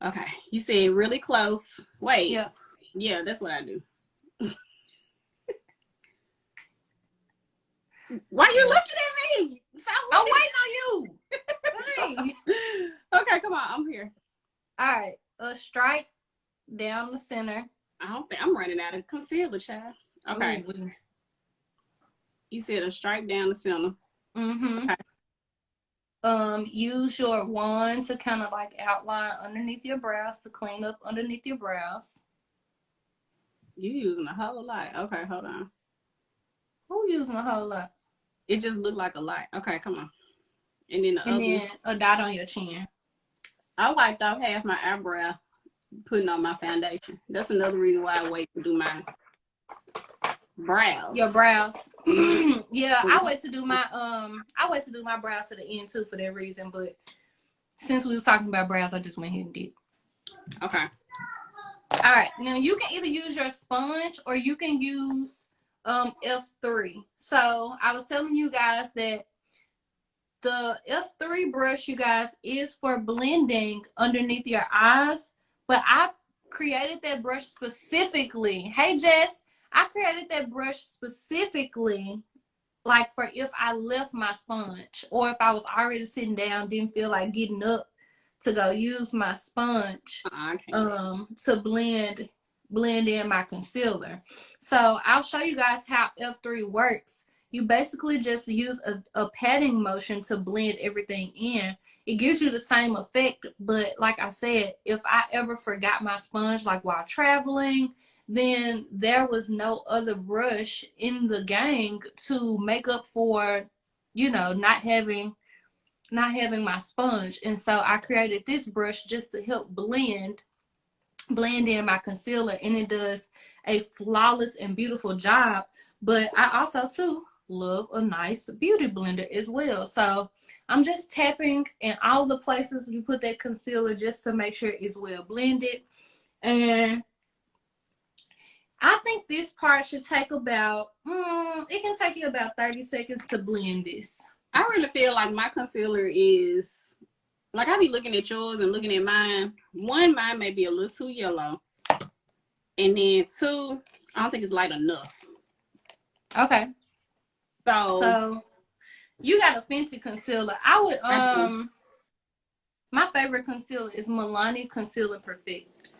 Okay, you said really close. Wait. Yeah. Yeah, that's what I do. Why you looking at me? I'm waiting on you. Hey. Okay, come on. I'm here. All right. A stripe down the center. I don't think I'm running out of concealer, child. Okay. Ooh. You said a stripe down the center. Mm-hmm. Okay. Use your wand to kind of like outline underneath your brows to clean up underneath your brows. You using a whole lot. Okay, hold on. Who using a whole lot? It just looked like a lot. Okay, come on. And then then a dot on your chin. I wiped off half my eyebrow putting on my foundation. That's another reason why I wait to do my brows. Your brows. Yeah, I wait to do my brows to the end too for that reason. But since we was talking about brows, I just went ahead and did. Okay. All right. Now you can either use your sponge or you can use F3. So I was telling you guys that the F3 brush, you guys, is for blending underneath your eyes. But I created that brush specifically. Hey, Jess. I created that brush specifically like for if I left my sponge or if I was already sitting down, didn't feel like getting up to go use my sponge to blend in my concealer. So I'll show you guys how F3 works. You basically just use a patting motion to blend everything in. It gives you the same effect, but like I said, if I ever forgot my sponge, like while traveling, then there was no other brush in the gang to make up for, you know, not having my sponge. And so I created this brush just to help blend in my concealer, and it does a flawless and beautiful job. But I also too love a nice beauty blender as well. So I'm just tapping in all the places you put that concealer just to make sure it's well blended. And I think this part should take about, it can take you about 30 seconds to blend this. I really feel like my concealer is, like I be looking at yours and looking at mine. One, mine may be a little too yellow. And then two, I don't think it's light enough. Okay. So you got a fancy concealer. I would, my favorite concealer is Milani Concealer Perfect.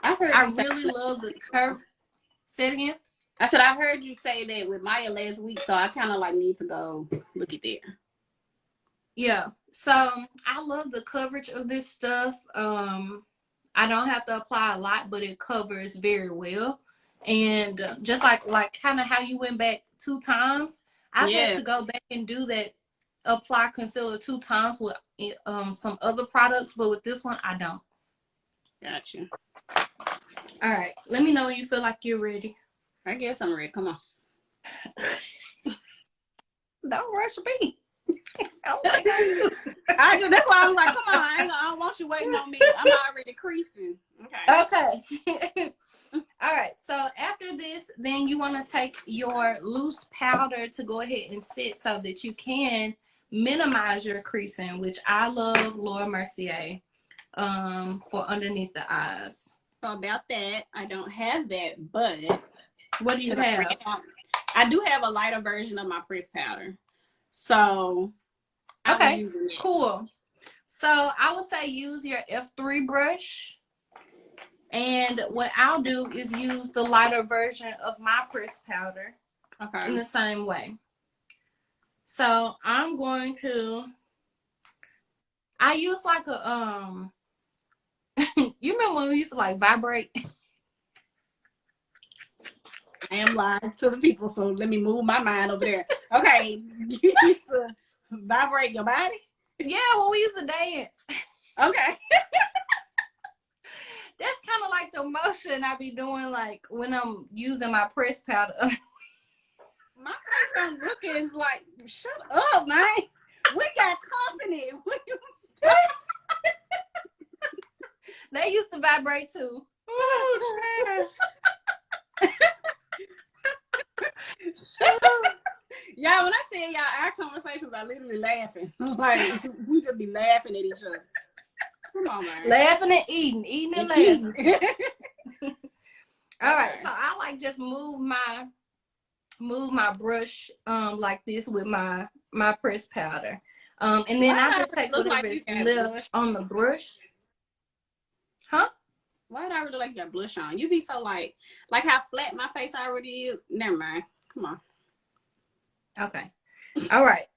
I really love the curve. Say it again. I said I heard you say that with Maya last week, so I kind of like need to go look at that. Yeah. So I love the coverage of this stuff. I don't have to apply a lot, but it covers very well. And just like kind of how you went back 2 times, I've had to go back and do that, apply concealer 2 times with some other products, but with this one I don't. Gotcha. All right, let me know when you feel like you're ready. I guess I'm ready. Come on. Don't rush me. Oh my God. That's why I was like, come on, I don't want you waiting on me. I'm already creasing. Okay. All right. So after this, then you want to take your loose powder to go ahead and set so that you can minimize your creasing, which I love Laura Mercier for underneath the eyes. So about that, I don't have that, but what do you have? I do have a lighter version of my pressed powder. So okay, cool. So I would say use your F3 brush. And what I'll do is use the lighter version of my pressed powder in the same way. So I'm going to, I use like a, you remember when we used to like vibrate? I am live to the people, so let me move my mind over there. Okay, you used to vibrate your body? Yeah, when we used to dance. Okay. That's kind of like the motion I be doing, like when I'm using my pressed powder. My face I'm looking is like, shut up, man. We got company. What you say? They used to vibrate too. Oh, shut up. Y'all, when I say y'all, our conversations are literally laughing. Like, we just be laughing at each other. Come on, man. Laughing and eating and laughing. All right, so I like just move my brush like this with my pressed powder. And then I just take whatever is left on the brush. Huh? Why do I really like that blush on? You be so like how flat my face already is. Never mind. Come on. Okay. All right.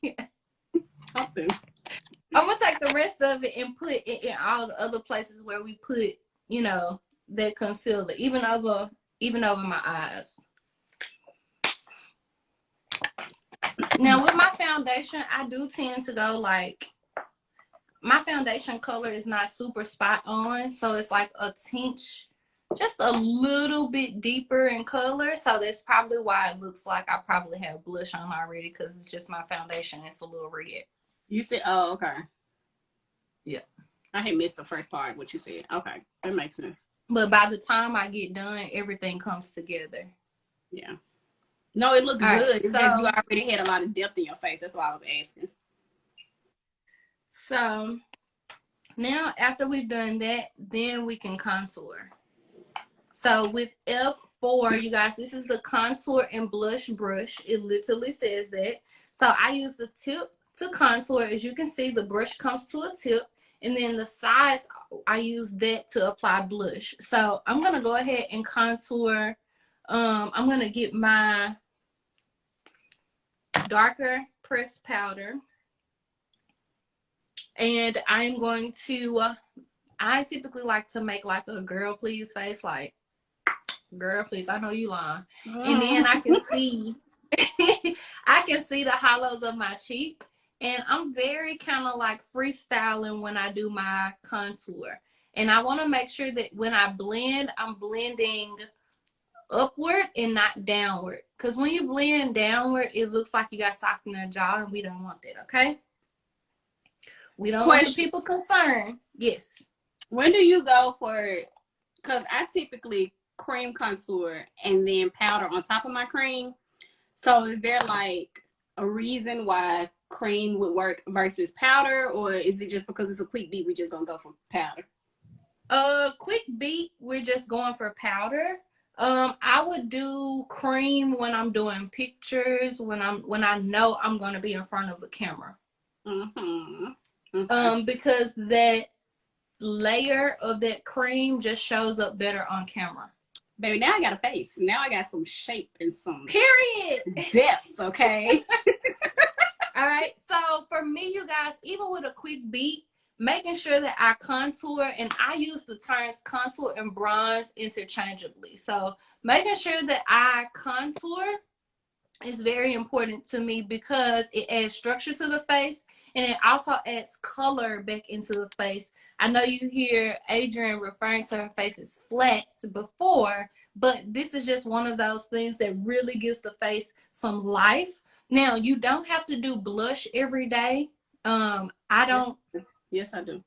Okay. I'm gonna take the rest of it and put it in all the other places where we put, you know, that concealer, even over my eyes. Now with my foundation, I do tend to go like, my foundation color is not super spot on, so it's like a tinge, just a little bit deeper in color. So that's probably why it looks like I probably have blush on already, because it's just my foundation. It's a little red. You said, oh, okay. Yeah. I had missed the first part, what you said. Okay, that makes sense. But by the time I get done, everything comes together. Yeah. No, it looks good. Right, it's just you already had a lot of depth in your face. That's why I was asking. So now after we've done that, then we can contour. So with F4, you guys, this is the contour and blush brush. It literally says that. So I use the tip to contour. As you can see, the brush comes to a tip. And then the sides, I use that to apply blush. So I'm going to go ahead and contour. I'm going to get my darker pressed powder. And I'm going to, I typically like to make like a girl please face, like, girl please, I know you lying. And then I can see, I can see the hollows of my cheek. And I'm very kind of like freestyling when I do my contour. And I want to make sure that when I blend, I'm blending upward and not downward. Because when you blend downward, it looks like you got sock in the jaw, and we don't want that, okay? We don't want the people concerned. Yes. When do you go for, because I typically cream contour and then powder on top of my cream. So is there like a reason why cream would work versus powder, or is it just because it's a quick beat, we just gonna go for powder? Quick beat, we're just going for powder. I would do cream when I'm doing pictures, when I know I'm gonna be in front of a camera. Okay. Because that layer of that cream just shows up better on camera. Baby, now I got a face. Now I got some shape and some period depth, okay? All right. So for me, you guys, even with a quick beat, making sure that I contour, and I use the terms contour and bronze interchangeably. So making sure that I contour is very important to me because it adds structure to the face, and it also adds color back into the face. I know you hear Adrienne referring to her face as flat before, but this is just one of those things that really gives the face some life. Now, you don't have to do blush every day. I don't. Yes, I do.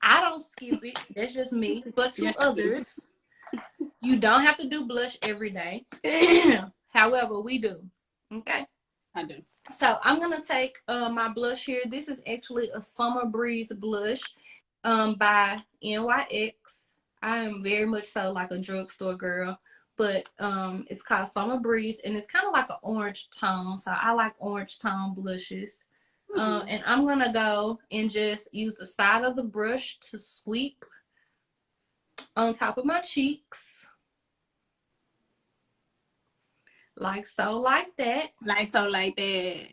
I don't skip it. That's just me. But to Yes, others, you don't have to do blush every day. However, we do. Okay. I do. So I'm gonna take my blush here. This is actually a Summer Breeze blush by NYX. I am very much so like a drugstore girl, but it's called Summer Breeze, and it's kind of like an orange tone. So I like orange tone blushes. And I'm gonna go and just use the side of the brush to sweep on top of my cheeks. Like so, like that. Like so, like that.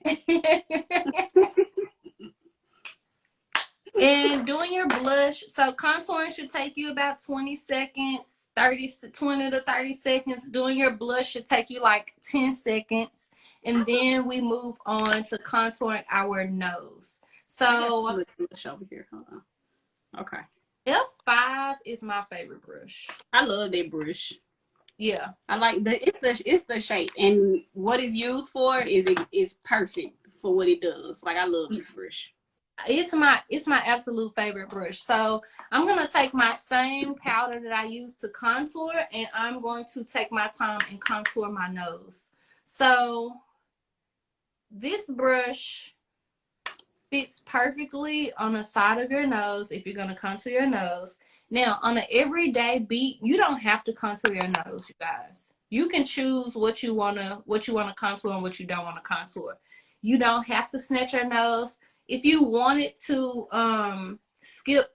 And doing your blush, so contouring should take you about 20 seconds, 20 to 30 seconds. Doing your blush should take you like 10 seconds. And then we move on to contouring our nose. So blush over here. Hold on. Okay. F5 is my favorite brush. I love that brush. Yeah, I like it's the shape, and what it's used for is perfect for what it does. Like, I love this brush. It's my absolute favorite brush. So I'm gonna take my same powder that I use to contour, and I'm going to take my time and contour my nose. So this brush fits perfectly on the side of your nose if you're gonna contour your nose. Now, on an everyday beat, you don't have to contour your nose, you guys. You can choose what you wanna contour and what you don't want to contour. You don't have to snatch your nose. If you wanted to skip,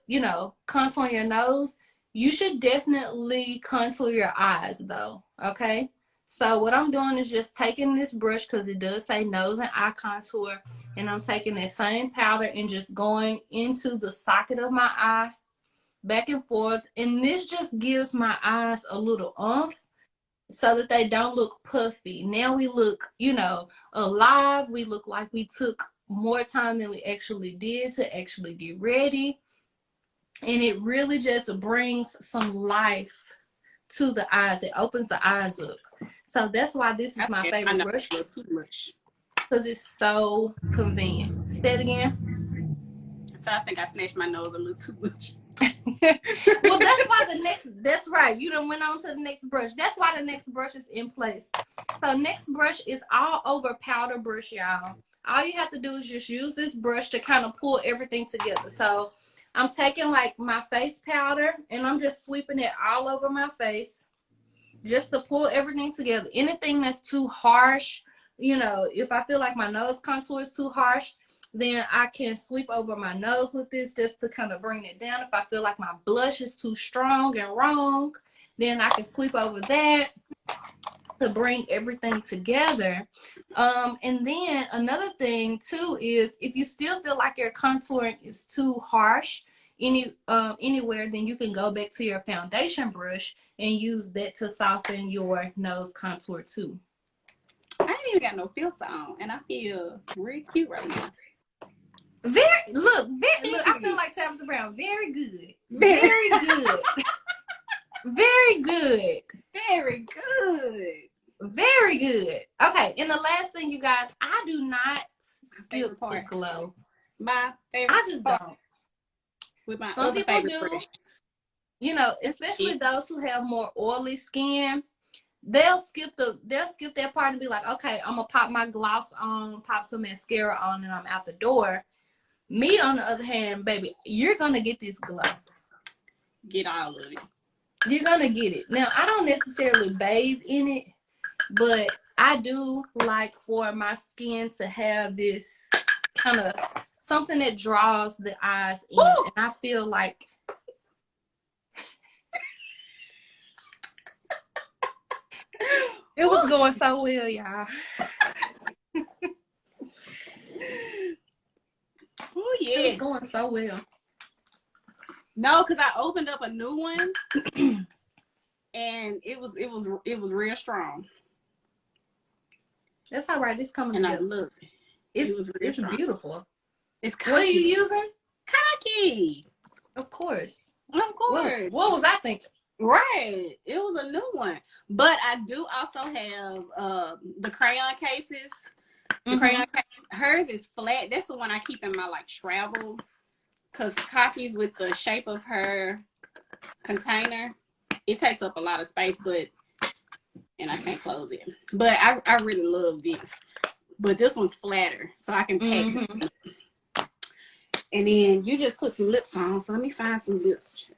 contour your nose, you should definitely contour your eyes though, okay? So what I'm doing is just taking this brush, because it does say nose and eye contour, and I'm taking that same powder and just going into the socket of my eye, back and forth. And this just gives my eyes a little oomph so that they don't look puffy. Now we look, alive. We look like we took more time than we actually did to actually get ready. And it really just brings some life to the eyes. It opens the eyes up. So that's why this is my favorite brush. Too much. Because it's so convenient. Say it again. So I think I snatched my nose a little too much. Well, that's right. You done went on to the next brush. That's why the next brush is in place. So next brush is all over powder brush, y'all. All you have to do is just use this brush to kind of pull everything together. So I'm taking like my face powder and I'm just sweeping it all over my face just to pull everything together. Anything that's too harsh, if I feel like my nose contour is too harsh, then I can sweep over my nose with this just to kind of bring it down. If I feel like my blush is too strong and wrong, then I can sweep over that to bring everything together. And then another thing too is if you still feel like your contouring is too harsh anywhere, then you can go back to your foundation brush and use that to soften your nose contour too. I ain't even got no filter on, and I feel really cute right now. Look, I feel like Tabitha Brown. Very good. Very good. Very good. Very good. Very good. Okay, and the last thing, you guys, I do not skip the glow. My favorite I just part. don't. With my Some other people favorite do. brush. Especially those who have more oily skin, they'll skip that part and be like, okay, I'm gonna pop my gloss on, pop some mascara on, and I'm out the door. Me, on the other hand, baby, you're gonna get this glow. Get all of it. You're gonna get it. Now, I don't necessarily bathe in it, but I do like for my skin to have this kind of something that draws the eyes in. Woo! And I feel like it was going so well, y'all. Oh, yes. It was going so well. No, because I opened up a new one and it was real strong. That's all right. It's coming and together. I look. It's beautiful. It's cocky. What are you using? Cocky. Of course. Of course. What was I thinking? Right. It was a new one. But I do also have the crayon cases. The crayon cases. hers is flat. That's the one I keep in my like travel, because copies with the shape of her container, it takes up a lot of space, but and I can't close it. But I really love this. But this one's flatter, so I can pack it. And then you just put some lips on. So let me find some lips.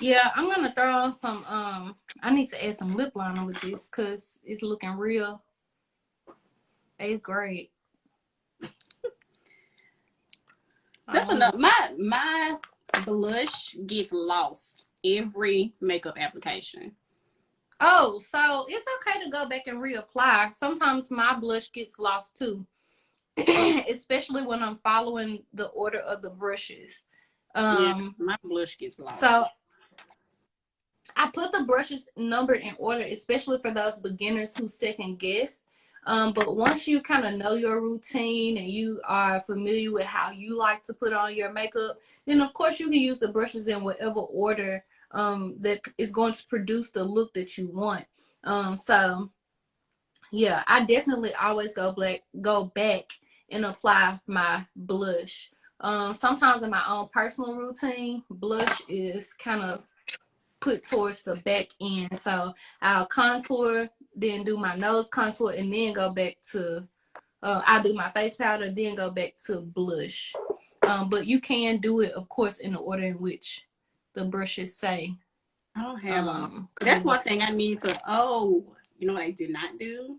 Yeah, I'm gonna throw on some I need to add some lip liner with this because it's looking real 8th grade. That's enough. My blush gets lost every makeup application. Oh, so it's okay to go back and reapply. Sometimes my blush gets lost too. Especially when I'm following the order of the brushes. Yeah, my blush gets lost. So I put the brushes numbered in order, especially for those beginners who second guess. But once you kind of know your routine and you are familiar with how you like to put on your makeup, then of course you can use the brushes in whatever order that is going to produce the look that you want. So yeah, I definitely always go back and apply my blush. Sometimes in my own personal routine, blush is kind of put towards the back end. So I'll contour, then do my nose contour, and then go back to, I'll do my face powder, then go back to blush. But you can do it, of course, in the order in which the brushes say. I don't have that's one thing I need to, you know what I did not do?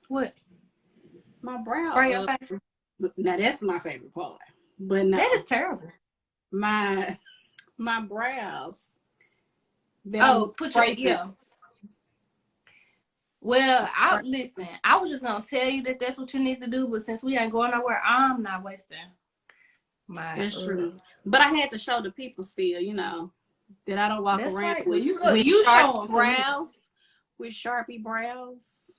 What? My brow. Spray your face? Now that's my favorite part. But no. That is terrible. My brows. Put your, yeah. Well, listen, I was just going to tell you that that's what you need to do, but since we ain't going nowhere, I'm not wasting my... That's true. But I had to show the people still, you know, that I don't walk around right. with, you sharp brows, with Sharpie brows.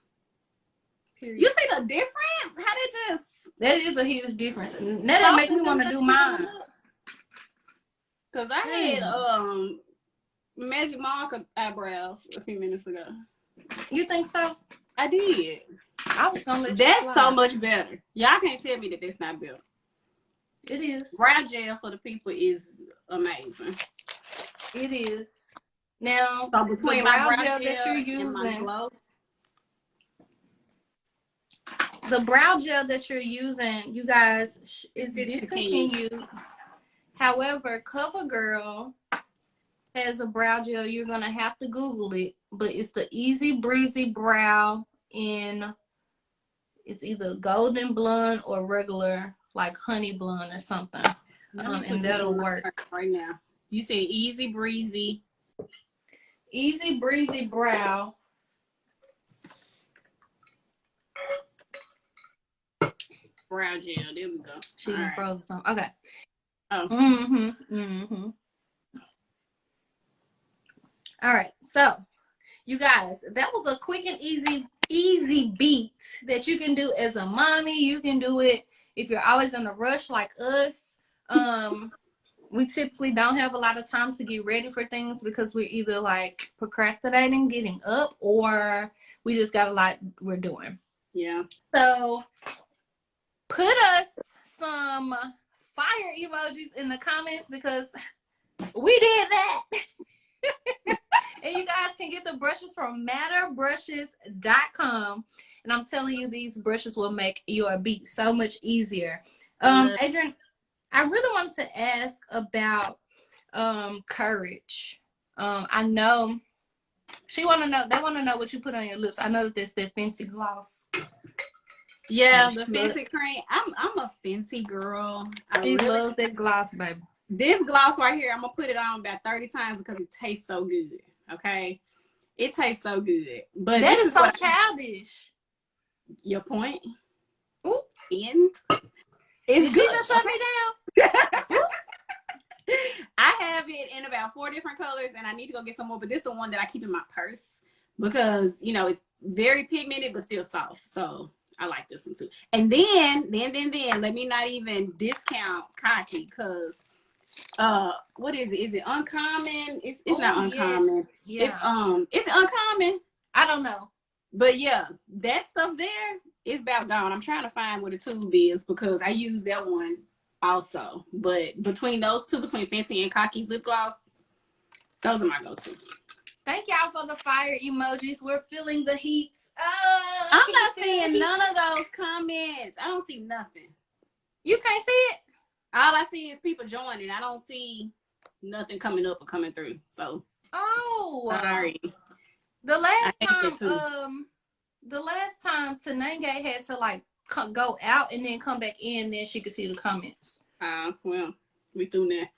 Period. You see the difference? How they just... That is a huge difference. Now that makes me want to do mine. Because I had Magic Marker eyebrows a few minutes ago. You think so? I did. I was gonna let you That's slide. so much better. Y'all can't tell me that that's not better. It is. Brow gel for the people is amazing. It is. Now, so between my brow gel that you're using, and my glow, the brow gel that you're using, you guys, is discontinued. However, CoverGirl has a brow gel. You're gonna have to Google it, but it's the Easy Breezy Brow in, it's either golden blonde or regular, like honey blonde or something, and that'll work right now. You said Easy Breezy Brow. Brow gel. There we go. She done froze some. Okay. Oh. All right. So, you guys, that was a quick and easy beat that you can do as a mommy. You can do it if you're always in a rush like us. We typically don't have a lot of time to get ready for things because we're either like procrastinating, getting up, or we just got a lot we're doing. Yeah. So put us some fire emojis in the comments because we did that. And you guys can get the brushes from matterbrushes.com. And I'm telling you, these brushes will make your beat so much easier. Adrienne, I really wanted to ask about courage. I know they want to know what you put on your lips. I know that there's that fancy gloss. Yeah, the fancy cream. I'm a fancy girl. She loves that gloss, baby. This gloss right here, I'm gonna put it on about 30 times because it tastes so good. Okay, it tastes so good. But that is so childish. Your point? Ooh. And did you just shut me down? I have it in about 4 different colors, and I need to go get some more. But this is the one that I keep in my purse because you know it's very pigmented but still soft. So I like this one too. And then let me not even discount Kaki because what is it? Is it uncommon? It's not uncommon. Yes. Yeah. It's uncommon. I don't know. But yeah, that stuff there it's about gone. I'm trying to find where the tube is because I use that one also. But between those two, between Fenty and Cocky's lip gloss, those are my go-to. Thank y'all for the fire emojis. We're feeling the heat. I'm not seeing none of those comments. I don't see nothing. You can't see it? All I see is people joining. I don't see nothing coming up or coming through. So sorry. The last time Tanenge had to like go out and then come back in, then she could see the comments. Well, we through now.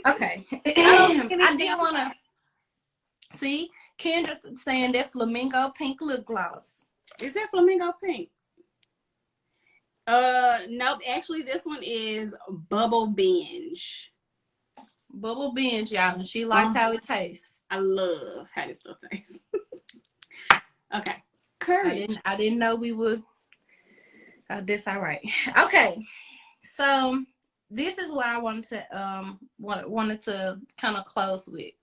Okay. I did want to see Kendra saying that flamingo pink lip gloss. Is that flamingo pink? Nope. Actually, this one is Bubble Binge. Bubble Binge, y'all, and she likes how it tastes. I love how this stuff tastes. Okay. Courage. I didn't know we would. This all right. Okay. So this is what I wanted to kind of close with.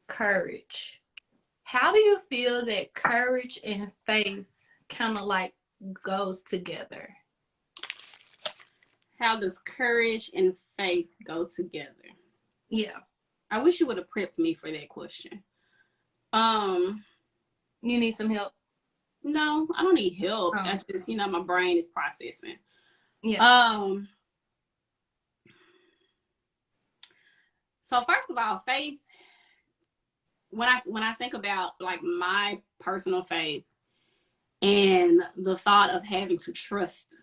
Courage. How do you feel that courage and faith kind of like goes together? How does courage and faith go together? Yeah. I wish you would have prepped me for that question. You need some help? No, I don't need help. I just, my brain is processing. Yeah. So first of all, faith, when I think about like my personal faith and the thought of having to trust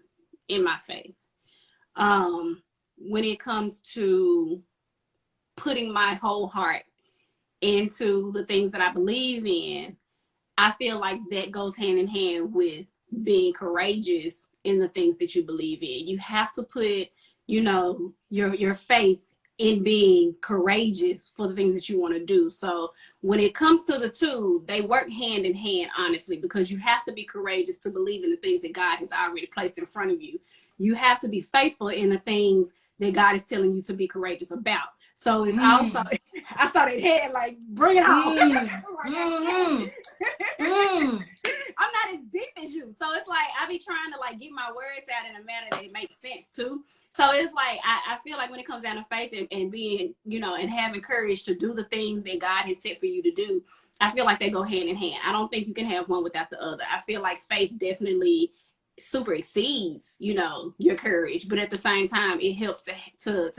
in my faith, when it comes to putting my whole heart into the things that I believe in, I feel like that goes hand in hand with being courageous in the things that you believe in. You have to put, your faith in being courageous for the things that you want to do. So when it comes to the two, they work hand in hand, honestly, because you have to be courageous to believe in the things that God has already placed in front of you. You have to be faithful in the things that God is telling you to be courageous about. So it's also, I saw that head like, bring it on. I'm not as deep as you. So it's like, I be trying to like get my words out in a manner that makes sense too. So it's like, I feel like when it comes down to faith and being, and having courage to do the things that God has set for you to do, I feel like they go hand in hand. I don't think you can have one without the other. I feel like faith definitely super exceeds, your courage, but at the same time, it helps to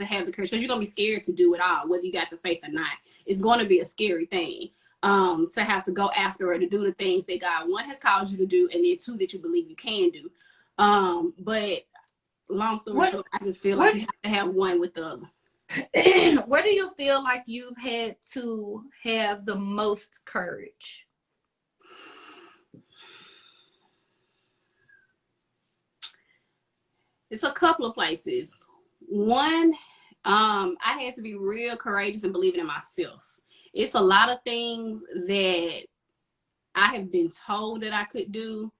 have the courage, because you're gonna be scared to do it all, whether you got the faith or not. It's going to be a scary thing to have to go after or to do the things that God, one, has called you to do, and then two, that you believe you can do. But long story short, I just feel like you have to have one with the other. Where do you feel like you've had to have the most courage? It's a couple of places. One, I had to be real courageous and believing in myself. It's a lot of things that I have been told that I could do.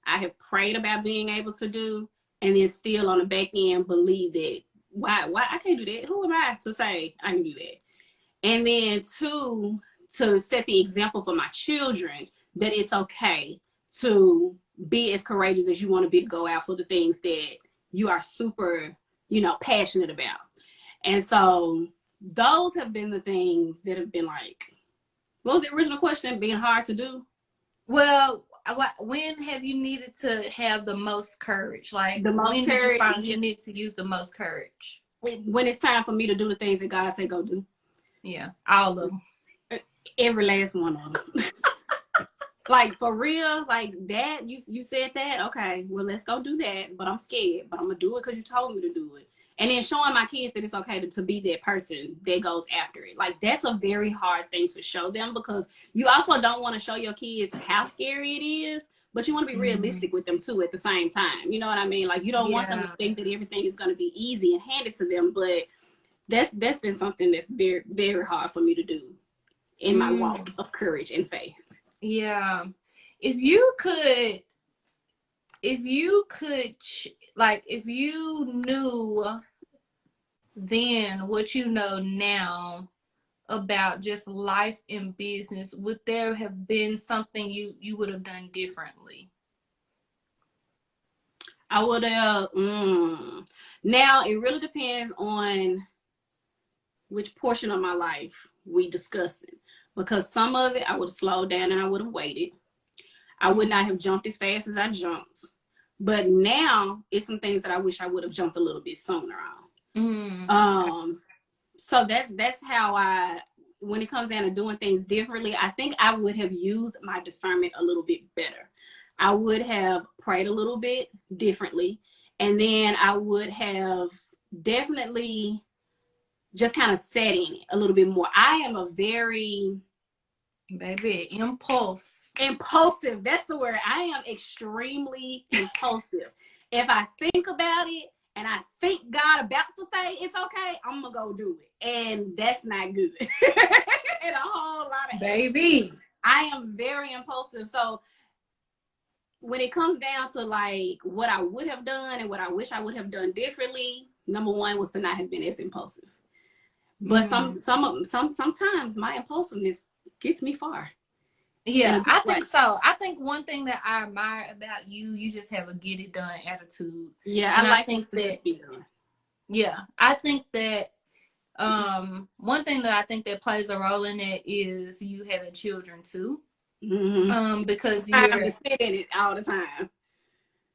I have prayed about being able to do, and then still on the back end believe that why I can't do that. Who am I to say I can do that? And then two, to set the example for my children that it's okay to be as courageous as you want to be, to go out for the things that you are super, passionate about. And so those have been the things that have been like, what was the original question? Being hard to do? Well, when have you needed to have the most courage? Like, the most when courage, did you find you need to use the most courage? When it's time for me to do the things that God said go do. Yeah, all of them. Every last one of them. Like, for real, like that, you said that, okay, well, let's go do that, but I'm scared, but I'm gonna do it because you told me to do it. And then showing my kids that it's okay to be that person that goes after it. Like, that's a very hard thing to show them, because you also don't want to show your kids how scary it is, but you want to be realistic with them too at the same time. You know what I mean? Like, you don't want them to think that everything is going to be easy and handed to them, but that's been something that's very, very hard for me to do in my walk of courage and faith. Yeah. If you knew then what you know now, about just life and business, would there have been something you would have done differently? I would have. Now it really depends on which portion of my life we discussing, because some of it I would have slowed down and I would have waited. I would not have jumped as fast as I jumped. But now it's some things that I wish I would have jumped a little bit sooner on. Okay. So that's how when it comes down to doing things differently, I think I would have used my discernment a little bit better. I would have prayed a little bit differently. And then I would have definitely just kind of sat in it a little bit more. I am a very impulsive. That's the word. I am extremely impulsive. If I think about it and I think God about to say it's okay, I'm gonna go do it, and that's not good. And a whole lot of baby. I am very impulsive. So when it comes down to like what I would have done and what I wish I would have done differently, number one was to not have been as impulsive. But sometimes my impulsiveness gets me far. Yeah, I think so. I think one thing that I admire about you, you just have a get it done attitude. Yeah, and I think to just be done. Yeah, I think that one thing that I think that plays a role in it is you having children too. Because I have to sit in it all the time.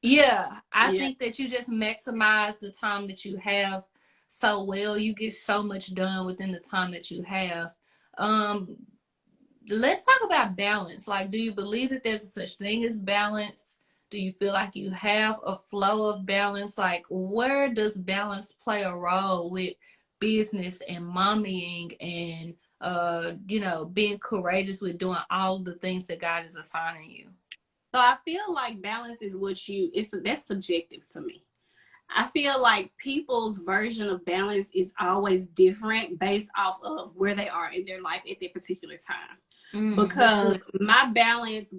Yeah, I think that you just maximize the time that you have so well. You get so much done within the time that you have. Let's talk about balance. Like, do you believe that there's a such thing as balance? Do you feel like you have a flow of balance? Like, where does balance play a role with business and mommying and being courageous with doing all the things that God is assigning you? So I feel like balance is that's subjective to me. I feel like people's version of balance is always different based off of where they are in their life at that particular time. Because my balance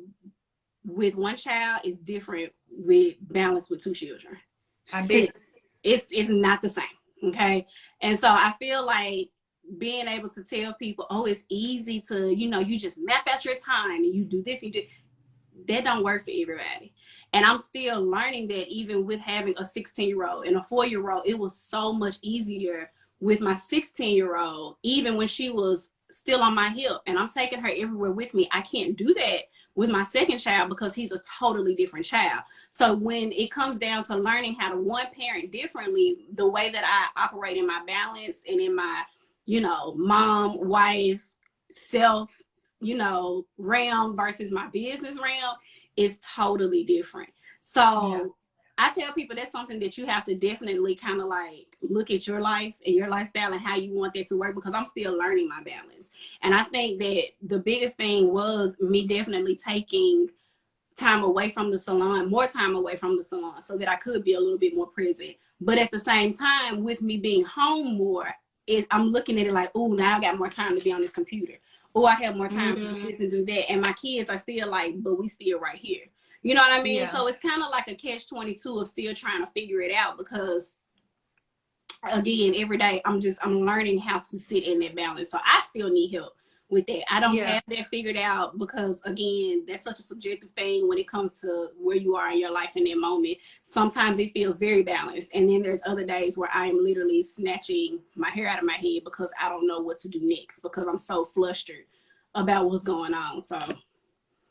with one child is different with balance with two children. I bet. It's not the same. Okay. And so I feel like being able to tell people, oh, it's easy to, you just map out your time and you do this, that don't work for everybody. And I'm still learning that even with having a 16-year-old and a 4-year-old, it was so much easier with my 16-year-old, even when she was still on my hip and I'm taking her everywhere with me. I can't do that with my second child because he's a totally different child. So when it comes down to learning how to one parent differently, the way that I operate in my balance and in my, mom, wife, self, realm versus my business realm is totally different. So I tell people that's something that you have to definitely kind of like look at your life and your lifestyle and how you want that to work, because I'm still learning my balance. And I think that the biggest thing was me definitely taking time away from the salon, more time away from the salon, so that I could be a little bit more present. But at the same time, with me being home more, I'm looking at it like, oh, now I got more time to be on this computer. Oh, I have more time to do this and do that. And my kids are still like, but we still right here. You know what I mean? Yeah. So it's kind of like a catch-22 of still trying to figure it out, because again, every day I'm learning how to sit in that balance. So I still need help with that. I don't have that figured out, because again, that's such a subjective thing when it comes to where you are in your life in that moment. Sometimes it feels very balanced, and then there's other days where I am literally snatching my hair out of my head because I don't know what to do next, because I'm so flustered about what's going on. So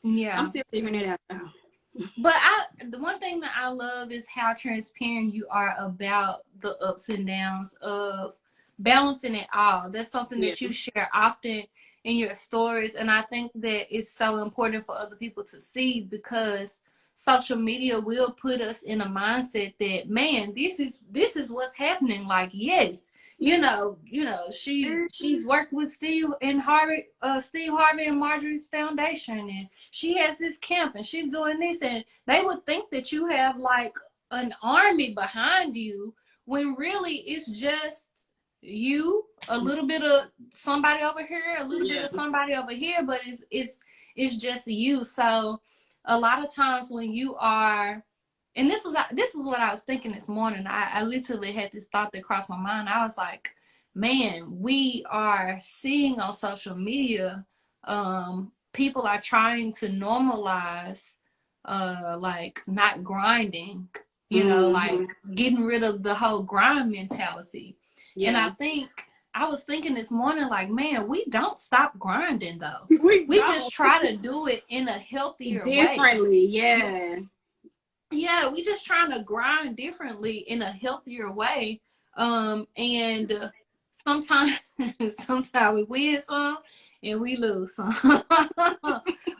I'm still figuring it out now. But the one thing that I love is how transparent you are about the ups and downs of balancing it all. That's something that you share often in your stories, and I think that it's so important for other people to see, because social media will put us in a mindset that, man, this is what's happening. Like, yes, she's worked with Steve Harvey and Marjorie's foundation, and she has this camp and she's doing this, and they would think that you have like an army behind you, when really it's just you, a little bit of somebody over here, a little bit of somebody over here, but it's just you. So a lot of times when you are, and this was what I was thinking this morning. I literally had this thought that crossed my mind. I was like, man, we are seeing on social media, people are trying to normalize, like not grinding, you know, like getting rid of the whole grind mentality. And I was thinking this morning, like, man, we don't stop grinding though. We just try to do it in a healthier differently, way. Yeah, we just trying to grind differently in a healthier way. And sometimes we win some and we lose some.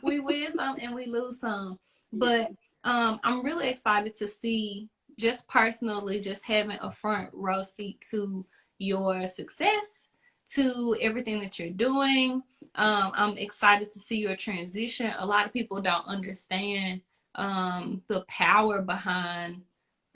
We win some and we lose some. But I'm really excited to see, just personally, just having a front row seat to your success, to everything that you're doing. I'm excited to see your transition. A lot of people don't understand the power behind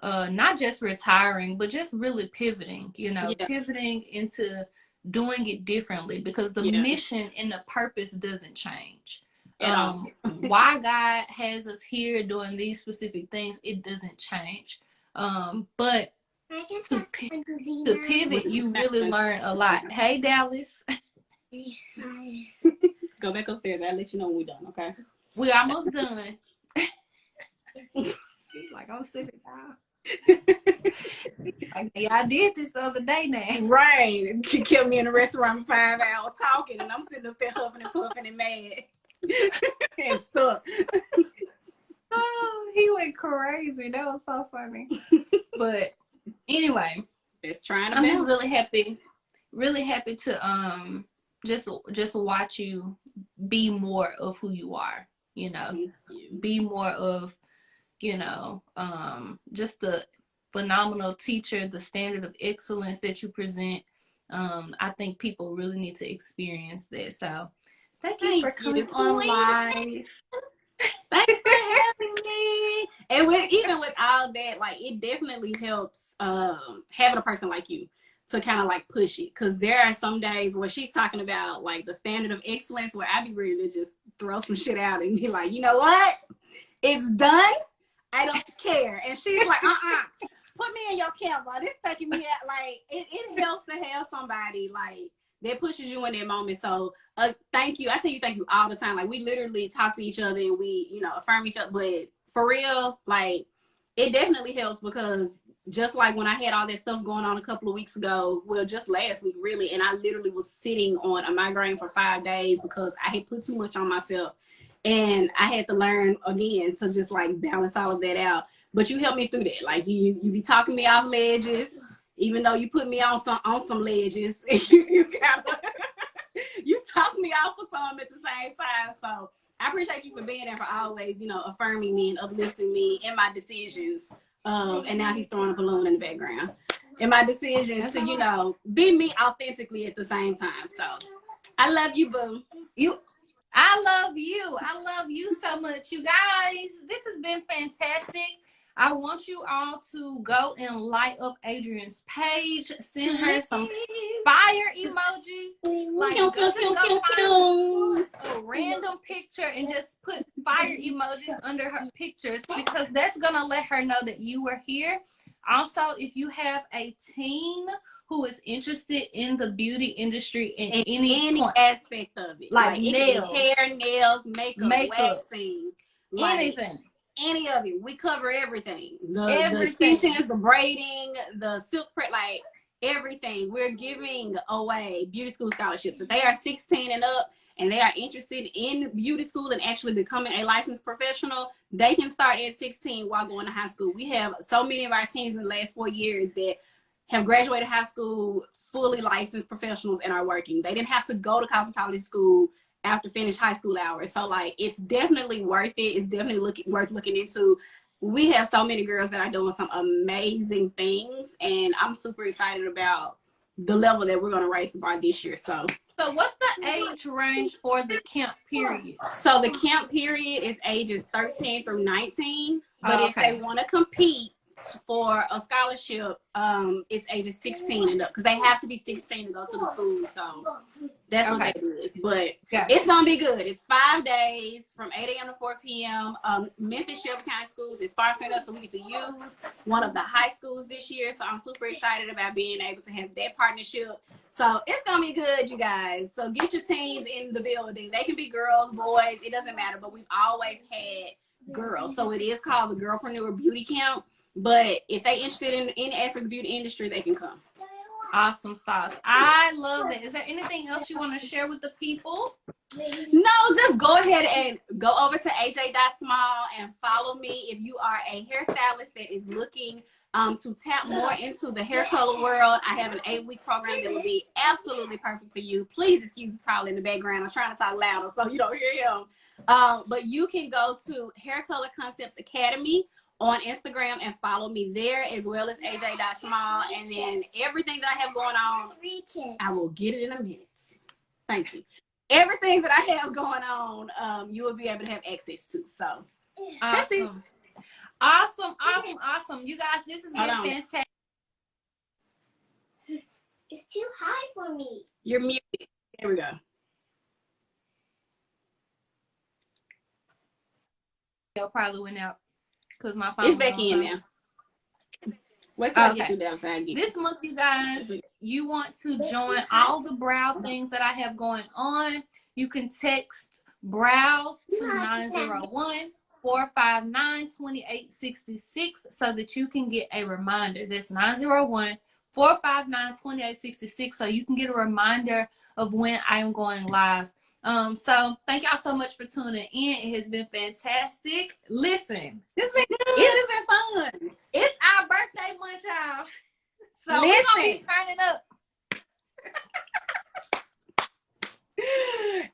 not just retiring, but just really pivoting, you know, pivoting into doing it differently, because the mission and the purpose doesn't change. Why God has us here doing these specific things, it doesn't change. But to pivot, you really learn a lot. Hey, Dallas. Go back upstairs. I'll let you know when we're done, okay? We're almost done. Like, I'm sick of y'all. I did this the other day now. Right. Kept me in the restaurant for 5 hours talking, and I'm sitting up there huffing and puffing and mad and stuck. Oh, he went crazy. That was so funny. But anyway, I'm just really happy to just watch you be more of who you are, you know, be more of, you know, just the phenomenal teacher, the standard of excellence that you present. I think people really need to experience that. So thank you for coming on live. Thanks for having me. And even with all that, like, it definitely helps having a person like you to kind of like push it, because there are some days where she's talking about like the standard of excellence where I be ready to just throw some shit out and be like, you know what, it's done, I don't care. And she's like, put me in your camera, this taking me out. Like, it helps to have somebody like that pushes you in that moment. So thank you. I tell you thank you all the time. Like, we literally talk to each other and we, you know, affirm each other. But for real, like, it definitely helps, because just like when I had all that stuff going on a couple of weeks ago, well, just last week really, and I literally was sitting on a migraine for 5 days because I had put too much on myself, and I had to learn again to just like balance all of that out. But you helped me through that. Like, you be talking me off ledges, even though you put me on some ledges. you talk me off of some at the same time. So I appreciate you for being there, for always, you know, affirming me and uplifting me in my decisions. And now he's throwing a balloon in the background. In my decisions to, you know, be me authentically at the same time. So I love you, boo. I love you. I love you so much. You guys, this has been fantastic. I want you all to go and light up Adrienne's page. Send her some fire emojis. Like, go find a random picture and just put fire emojis under her pictures, because that's going to let her know that you were here. Also, if you have a teen who is interested in the beauty industry in any aspect of it, like nails, hair, nails, makeup, waxing, anything. Any of it, we cover everything. The extensions, the braiding, the silk print, like everything. We're giving away beauty school scholarships. If they are 16 and up and they are interested in beauty school and actually becoming a licensed professional, they can start at 16 while going to high school. We have so many of our teens in the last 4 years that have graduated high school fully licensed professionals and are working. They didn't have to go to cosmetology school after finish high school hours. So like, it's definitely worth it. It's definitely worth looking into. We have so many girls that are doing some amazing things, and I'm super excited about the level that we're going to raise the bar this year. So what's the age range for the camp period? So the camp period is ages 13 through 19. But if they want to compete for a scholarship, it's ages 16 and up because they have to be 16 to go to the school. So that's what that is. But it's gonna be good. It's 5 days from 8 a.m. to 4 p.m. Memphis Shelby County Schools is sponsoring us, so we get to use one of the high schools this year. So I'm super excited about being able to have that partnership. So it's gonna be good, you guys. So get your teens in the building. They can be girls, boys, it doesn't matter. But we've always had girls, so it is called the Girlpreneur Beauty Camp. But if they're interested in any aspect of the beauty industry, they can come. Awesome sauce. I love that. Is there anything else you want to share with the people? No, just go ahead and go over to aj.small and follow me if you are a hairstylist that is looking to tap more into the hair color world. I have an 8-week program that will be absolutely perfect for you. Please excuse the towel in the background. I'm trying to talk louder so you don't hear him. But you can go to Hair Color Concepts Academy on Instagram and follow me there, as well as aj.small. And then everything that I have going on, I will get it in a minute. Thank you. Everything that I have going on, you will be able to have access to. So that's it. Awesome. You guys, this has been fantastic. It's too high for me. You're muted. There we go. It probably went out because my phone. It's back in now. Wait till I get you downside. This month, you guys, you want to join all the brow things that I have going on. You can text brows to 901-459-2866 so that you can get a reminder. That's 901-459-2866 so you can get a reminder of when I am going live. So thank y'all so much for tuning in. It has been fantastic. Listen, this been good. It's been fun. It's our birthday month, y'all. So we're gonna be turning up.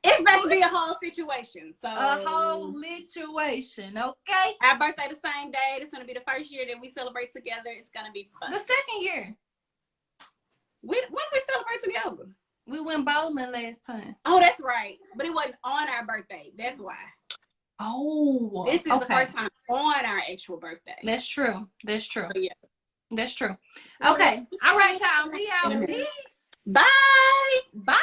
It's about to be a whole situation. So a whole situation, okay? Our birthday the same day. It's gonna be the first year that we celebrate together. It's gonna be fun. The second year. When we celebrate together? We went bowling last time. Oh, that's right. But it wasn't on our birthday. That's why. Oh. This is the first time on our actual birthday. That's true. That's true. So, yeah. That's true. Okay. All right, y'all. We out. Peace. Bye. Bye.